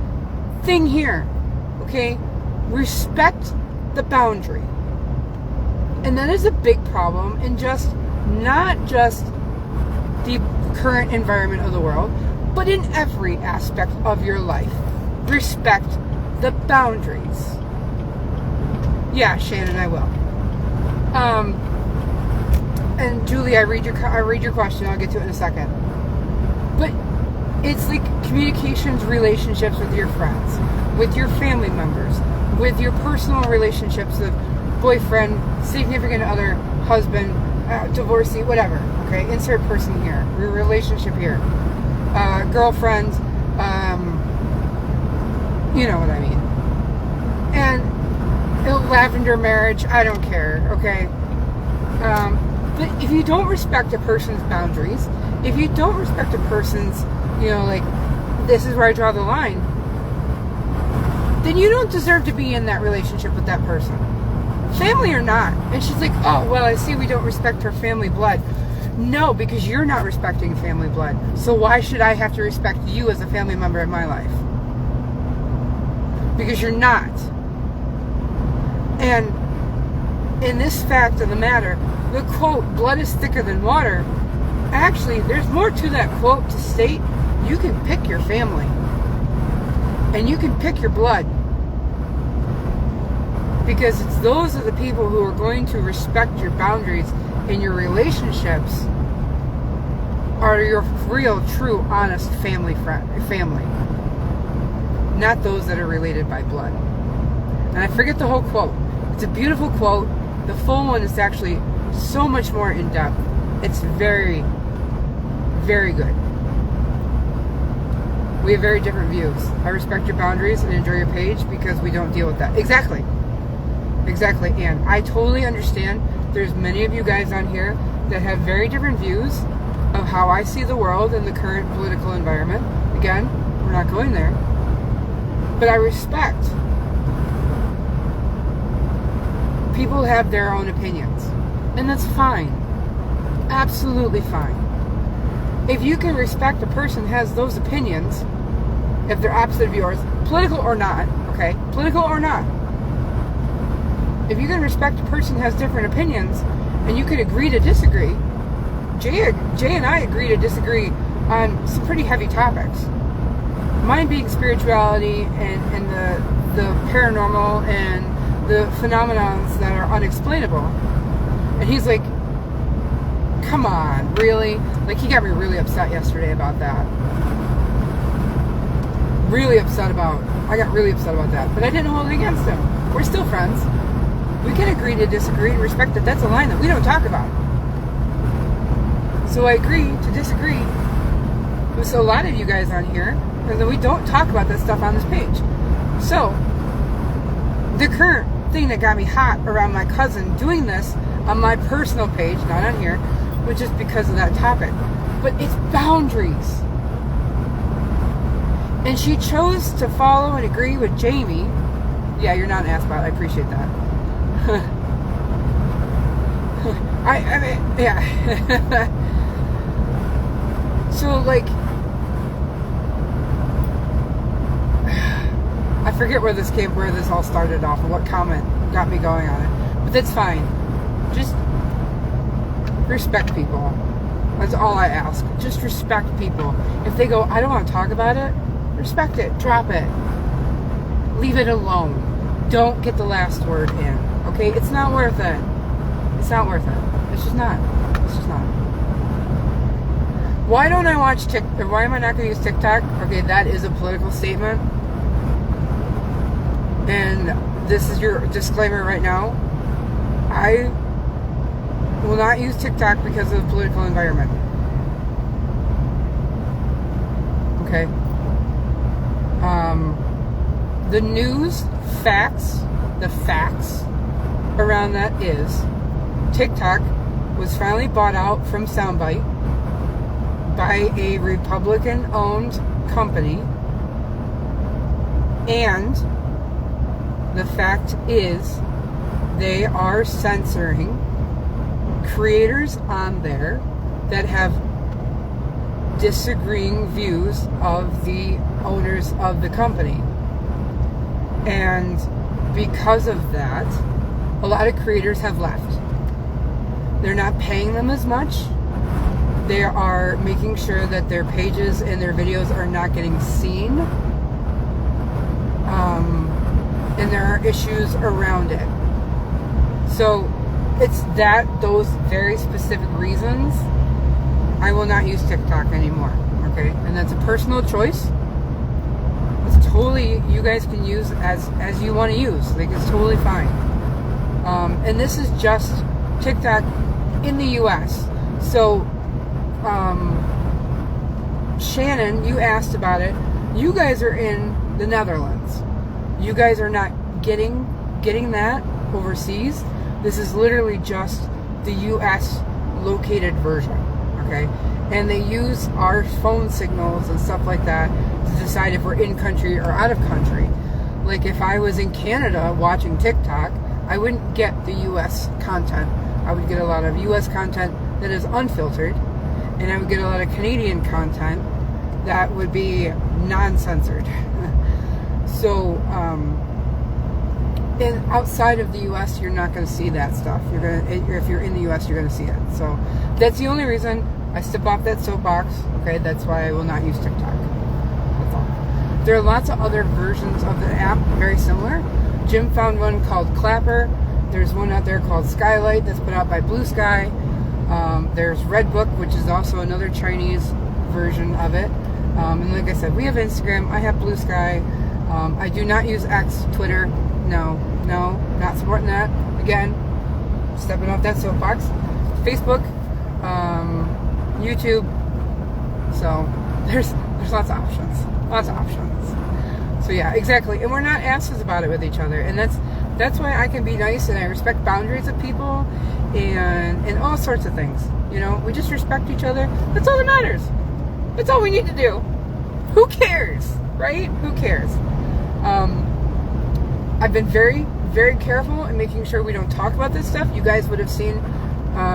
thing here, okay? Respect the boundary. And that is a big problem in not just the current environment of the world, but in every aspect of your life. Respect the boundaries. Yeah, Shannon, I will. And Julie, I read your question. I'll get to it in a second. But it's like communications, relationships with your friends, with your family members, with your personal relationships with boyfriend, significant other, husband, divorcee, whatever. Okay, insert person here, relationship here, girlfriend, you know what I mean. And lavender marriage, I don't care. Okay. But if you don't respect a person's boundaries, if you don't respect a person's, like, this is where I draw the line, then you don't deserve to be in that relationship with that person. Family or not. And she's like, oh, well, I see we don't respect her family blood. No, because you're not respecting family blood. So why should I have to respect you as a family member in my life? Because you're not. And in this fact of the matter, the quote, blood is thicker than water, actually, there's more to that quote to state you can pick your family. And you can pick your blood. Because it's those are the people who are going to respect your boundaries in your relationships are your real, true, honest family. Not those that are related by blood. And I forget the whole quote. It's a beautiful quote. The full one is actually so much more in depth. It's very, very good. We have very different views. I respect your boundaries and enjoy your page because we don't deal with that. Exactly. Exactly. And I totally understand there's many of you guys on here that have very different views of how I see the world and the current political environment. Again, we're not going there. But I respect people have their own opinions. And that's fine. Absolutely fine. If you can respect a person has those opinions, if they're opposite of yours, political or not, okay? Political or not. If you can respect a person has different opinions and you can agree to disagree, Jay and I agree to disagree on some pretty heavy topics. Mine being spirituality and the paranormal and the phenomenons that are unexplainable. And he's like, come on, really? Like, he got me really upset yesterday about that. I got really upset about that. But I didn't hold it against him. We're still friends. We can agree to disagree and respect that that's a line that we don't talk about. So I agree to disagree with a lot of you guys on here, and then we don't talk about that stuff on this page. So, the current thing that got me hot around my cousin doing this on my personal page, not on here, was just because of that topic. But it's boundaries. And she chose to follow and agree with Jamie. Yeah, you're not an ass bot. I appreciate that. I mean, yeah. So, like, I forget where this all started off, or what comment got me going on it. But that's fine. Just respect people. That's all I ask. Just respect people. If they go, I don't want to talk about it, respect it. Drop it. Leave it alone. Don't get the last word in. Okay? It's not worth it. It's not worth it. It's just not. It's just not. Why don't I watch TikTok? Why am I not going to use TikTok? Okay, that is a political statement. And this is your disclaimer right now. I will not use TikTok because of the political environment. Okay? The news, the facts around that is TikTok was finally bought out from Soundbite by a Republican-owned company, and the fact is they are censoring creators on there that have disagreeing views of the owners of the company. And because of that, a lot of creators have left. They're not paying them as much. They are making sure that their pages and their videos are not getting seen. And there are issues around it. So it's those very specific reasons I will not use TikTok anymore. Okay? And that's a personal choice. It's totally, you guys can use as you want to use. Like, it's totally fine. And this is just TikTok in the US. So, Shannon, you asked about it. You guys are in the Netherlands. You guys are not getting that overseas. This is literally just the US located version. Okay? And they use our phone signals and stuff like that to decide if we're in country or out of country. Like, if I was in Canada watching TikTok, I wouldn't get the US content. I would get a lot of US content that is unfiltered, and I would get a lot of Canadian content that would be non-censored. So, outside of the US, you're not going to see that stuff. If you're in the US, you're going to see it. So, that's the only reason I step off that soapbox. Okay, that's why I will not use TikTok. That's all. There are lots of other versions of the app, very similar. Jim found one called Clapper. There's one out there called Skylight that's put out by Blue Sky. There's Redbook, which is also another Chinese version of it. And like I said, we have Instagram. I have Blue Sky. I do not use X, Twitter. No, not supporting that. Again, stepping off that soapbox. Facebook, YouTube. So there's lots of options. Lots of options. So yeah, exactly. And we're not asses about it with each other. And that's why I can be nice and I respect boundaries of people and all sorts of things. You know, we just respect each other. That's all that matters. That's all we need to do. Who cares, right? Who cares? I've been very, very careful in making sure we don't talk about this stuff. You guys would have seen,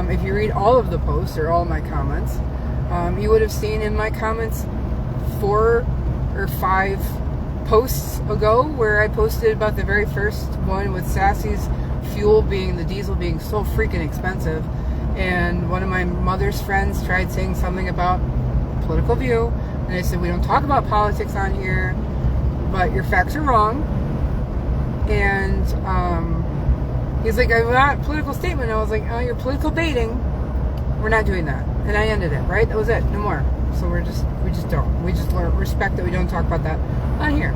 if you read all of the posts or all my comments, you would have seen in my comments 4 or 5 posts ago where I posted about the very first one with Sassy's fuel being, the diesel being so freaking expensive. And one of my mother's friends tried saying something about political view. And I said, we don't talk about politics on here, but your facts are wrong. And he's like, I want a political statement. I was like, oh, you're political baiting. We're not doing that. And I ended it, right? That was it. No more. So we just don't. We just respect that we don't talk about that on here.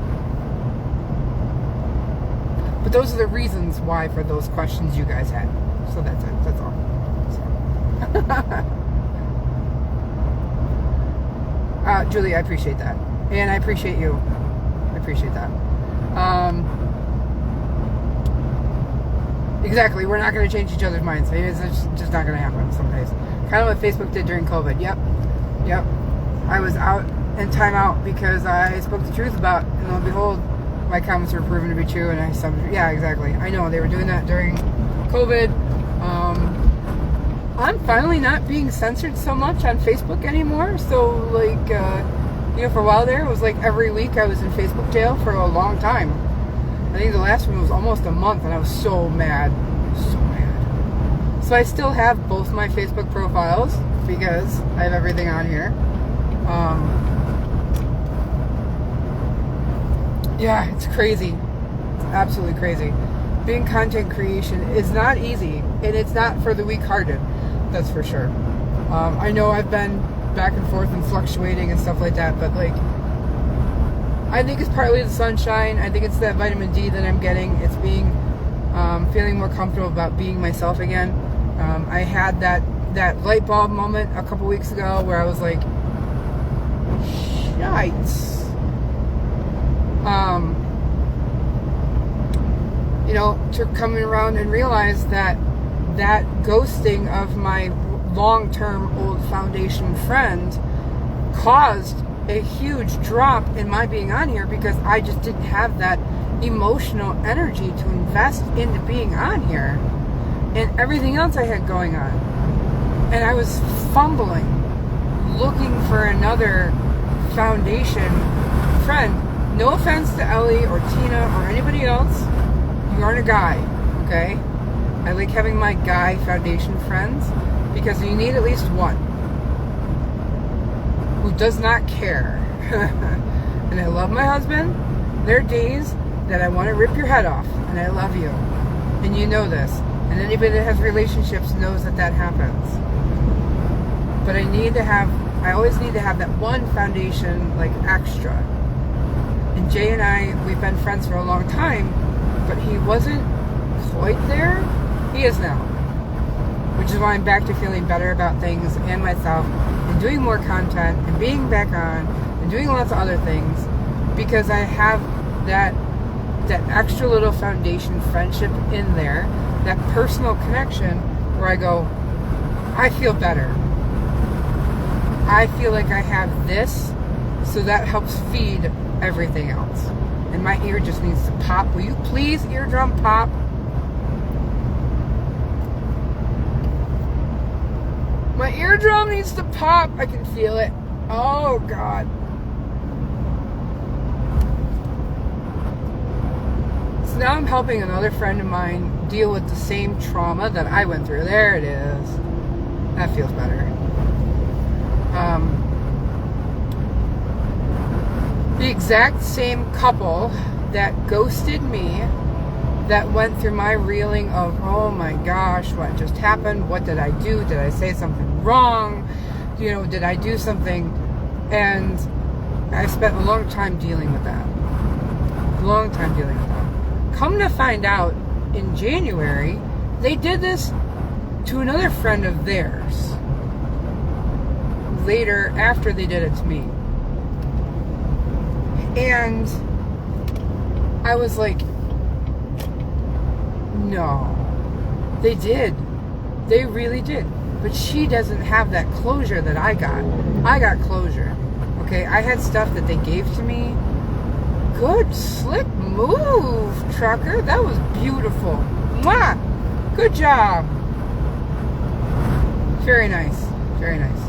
But those are the reasons why for those questions you guys had. So that's it. That's all. So. Julie, I appreciate that. And I appreciate you. I appreciate that. Exactly. We're not going to change each other's minds. It's just not going to happen some days. Kind of what Facebook did during COVID. Yep. I was out in timeout because I spoke the truth about, and lo and behold, my comments were proven to be true, and yeah, exactly. I know they were doing that during COVID. I'm finally not being censored so much on Facebook anymore. So, like, for a while there, it was like every week I was in Facebook jail for a long time. I think the last one was almost a month, and I was so mad. So mad. So I still have both my Facebook profiles because I have everything on here. Yeah, it's crazy. It's absolutely crazy. Being content creation is not easy, and it's not for the weak-hearted. That's for sure. I know I've been back and forth and fluctuating and stuff like that, but like, I think it's partly the sunshine. I think it's that vitamin D that I'm getting. It's being feeling more comfortable about being myself again. I had that light bulb moment a couple weeks ago where I was like, shite. To coming around and realize that ghosting of my long-term old foundation friend caused a huge drop in my being on here because I just didn't have that emotional energy to invest into being on here and everything else I had going on. And I was fumbling, looking for another foundation friend. No offense to Ellie or Tina or anybody else. You aren't a guy, okay? I like having my guy foundation friends because you need at least one who does not care. And I love my husband. There are days that I want to rip your head off, and I love you. And you know this. And anybody that has relationships knows that happens. But I always need to have that one foundation, like, extra. And Jay and I, we've been friends for a long time, but he wasn't quite there. He is now. Which is why I'm back to feeling better about things and myself and doing more content and being back on and doing lots of other things because I have that extra little foundation friendship in there, that personal connection where I go, I feel better. I feel like I have this, so that helps feed everything else. And my ear just needs to pop. Will you please eardrum pop? My eardrum needs to pop. I can feel it. Oh, God. So now I'm helping another friend of mine deal with the same trauma that I went through. There it is. That feels better. The exact same couple that ghosted me, that went through my reeling of, oh my gosh, what just happened? What did I do? Did I say something wrong? Did I do something? And I spent a long time dealing with that. Come to find out, in January, they did this to another friend of theirs. later after they did it to me. And I was like, no, they did. They really did. But she doesn't have that closure that I got. I got closure. Okay, I had stuff that they gave to me. Good, slick move, trucker. That was beautiful. Mwah! Good job. Very nice. Very nice.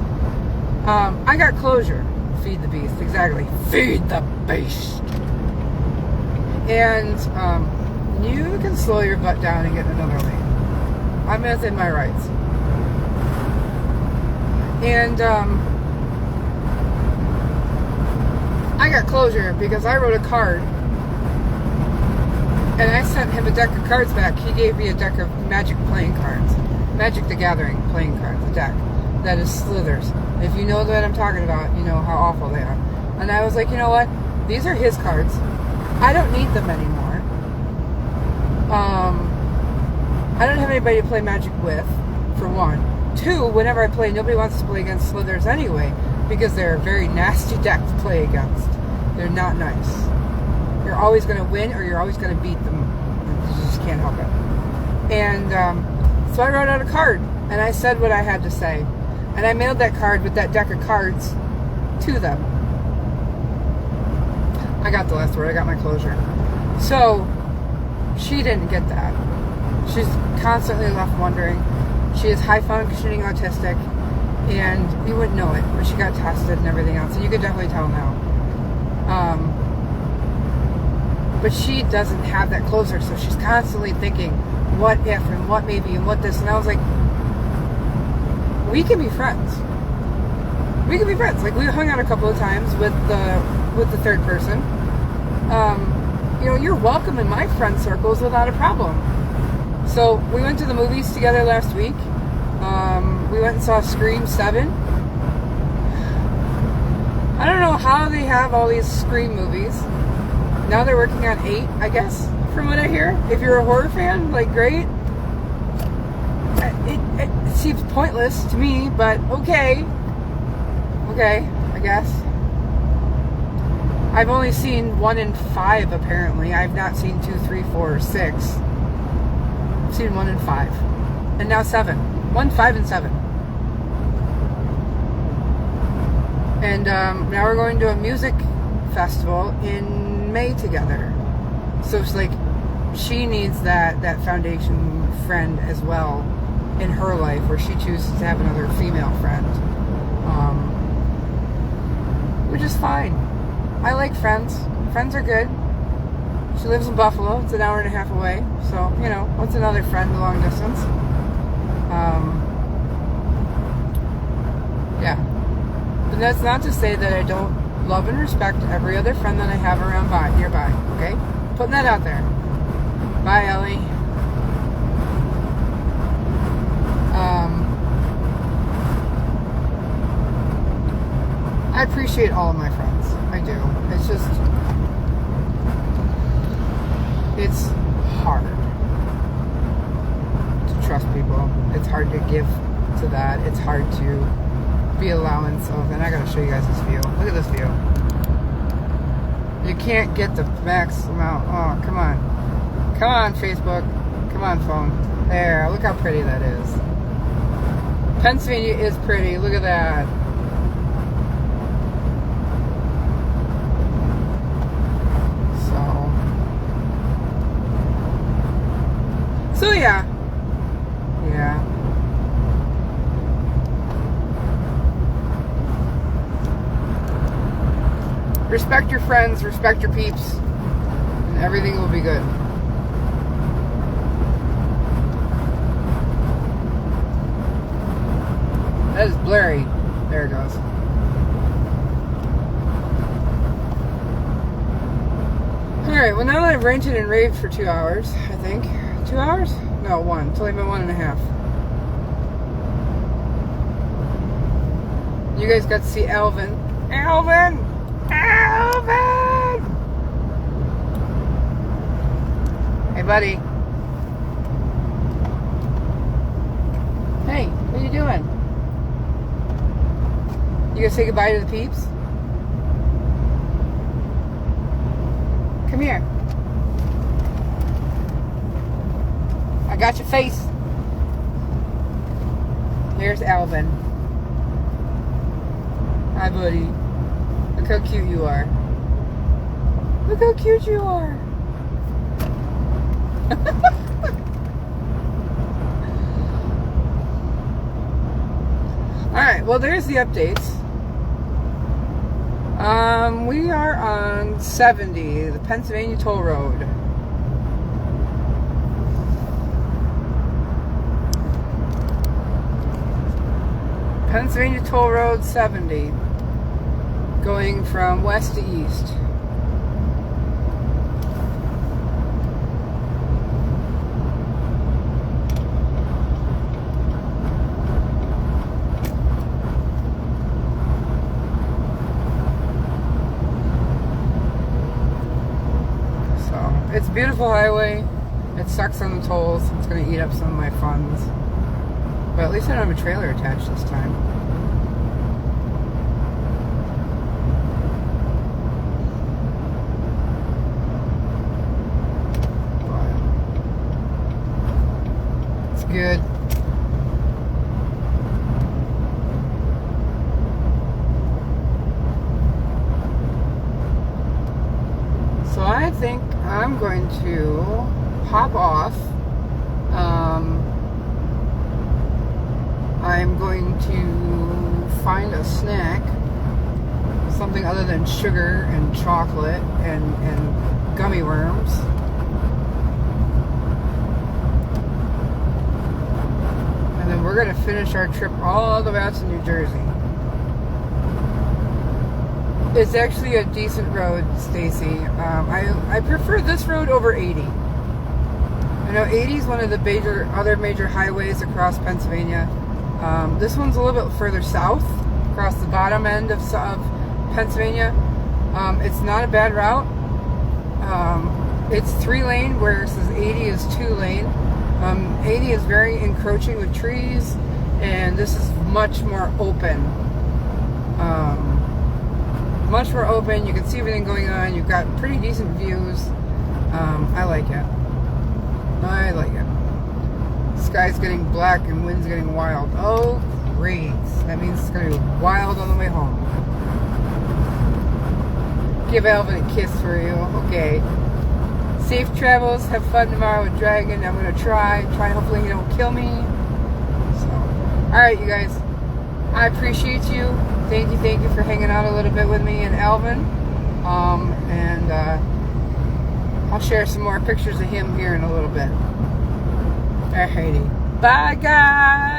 I got closure. Feed the beast. Exactly. Feed the beast. And you can slow your butt down and get in another lane. I'm within my rights. And I got closure because I wrote a card and I sent him a deck of cards back. He gave me a deck of Magic playing cards. Magic the Gathering playing cards, a deck that is Slithers. If you know what I'm talking about, you know how awful they are. And I was like, you know what? These are his cards. I don't need them anymore. I don't have anybody to play Magic with, for one. Two, whenever I play, nobody wants to play against Slithers anyway, because they're a very nasty deck to play against. They're not nice. You're always going to win, or you're always going to beat them. You just can't help it. And so I wrote out a card, and I said what I had to say. And I mailed that card with that deck of cards to them. I got the last word. I got my closure. So, she didn't get that. She's constantly left wondering. She is high-functioning autistic, and you wouldn't know it, but she got tested and everything else, and you could definitely tell now. But she doesn't have that closure, so she's constantly thinking, what if, and what maybe, and what this, and I was like, we can be friends. We can be friends. Like, we hung out a couple of times with the third person. You know, you're welcome in my friend circles without a problem. So, we went to the movies together last week. We went and saw Scream 7. I don't know how they have all these Scream movies. Now they're working on 8, I guess, from what I hear. If you're a horror fan, like, great. It seems pointless to me, but okay. Okay, I guess. I've only seen 1 and 5, apparently. I've not seen 2, 3, 4, or 6. I've seen 1 and 5. And now 7. 1, 5, and 7. And now we're going to a music festival in May together. So it's like, she needs that foundation friend as well in her life, where she chooses to have another female friend. Which is fine. I like friends. Friends are good. She lives in Buffalo. It's an hour and a half away. So, you know, what's another friend long distance? Yeah. But that's not to say that I don't love and respect every other friend that I have around nearby. Okay? Putting that out there. Bye, Ellie. I appreciate all of my friends. I do. It's just, it's hard to trust people. It's hard to give to that. It's hard to be allowance of, and I gotta show you guys this view. Look at this view. You can't get the max amount. Oh, come on. Come on, Facebook. Come on, phone. There, look how pretty that is. Pennsylvania is pretty. Look at that. So yeah. Yeah. Respect your friends, respect your peeps, and everything will be good. That is blurry. There it goes. Alright, well now that I've ranted and raved for 2 hours, I think. 2 hours? No, 1. It's only been 1.5. You guys got to see Alvin. Alvin! Alvin! Hey, buddy. Hey, what are you doing? You gonna say goodbye to the peeps? Come here. I got your face. Here's Alvin. Hi, buddy. Look how cute you are. Look how cute you are. Alright, well, there's the updates. We are on 70, the Pennsylvania Toll Road. Pennsylvania Toll Road 70, going from west to east. It's a beautiful highway. It sucks on the tolls. It's going to eat up some of my funds. But at least I don't have a trailer attached this time. But it's good. So I think I'm going to hop off. I'm going to find a snack, something other than sugar and chocolate and gummy worms. And then we're going to finish our trip all the way out to New Jersey. It's actually a decent road, Stacy. I prefer this road over 80. I know 80 is one of the other major highways across Pennsylvania. This one's a little bit further south, across the bottom end of Pennsylvania. It's not a bad route. It's 3-lane, whereas 80 is 2-lane. 80 is very encroaching with trees, and this is much more open. Much more open. You can see everything going on. You've got pretty decent views. I like it. I like it. Sky's getting black and wind's getting wild. Oh, great. That means it's going to be wild on the way home. Give Alvin a kiss for you. Okay. Safe travels. Have fun tomorrow with Dragon. I'm going to try. Hopefully he don't kill me. So, alright, you guys. I appreciate you. Thank you for hanging out a little bit with me and Alvin. And I'll share some more pictures of him here in a little bit. Alrighty. Bye, guys!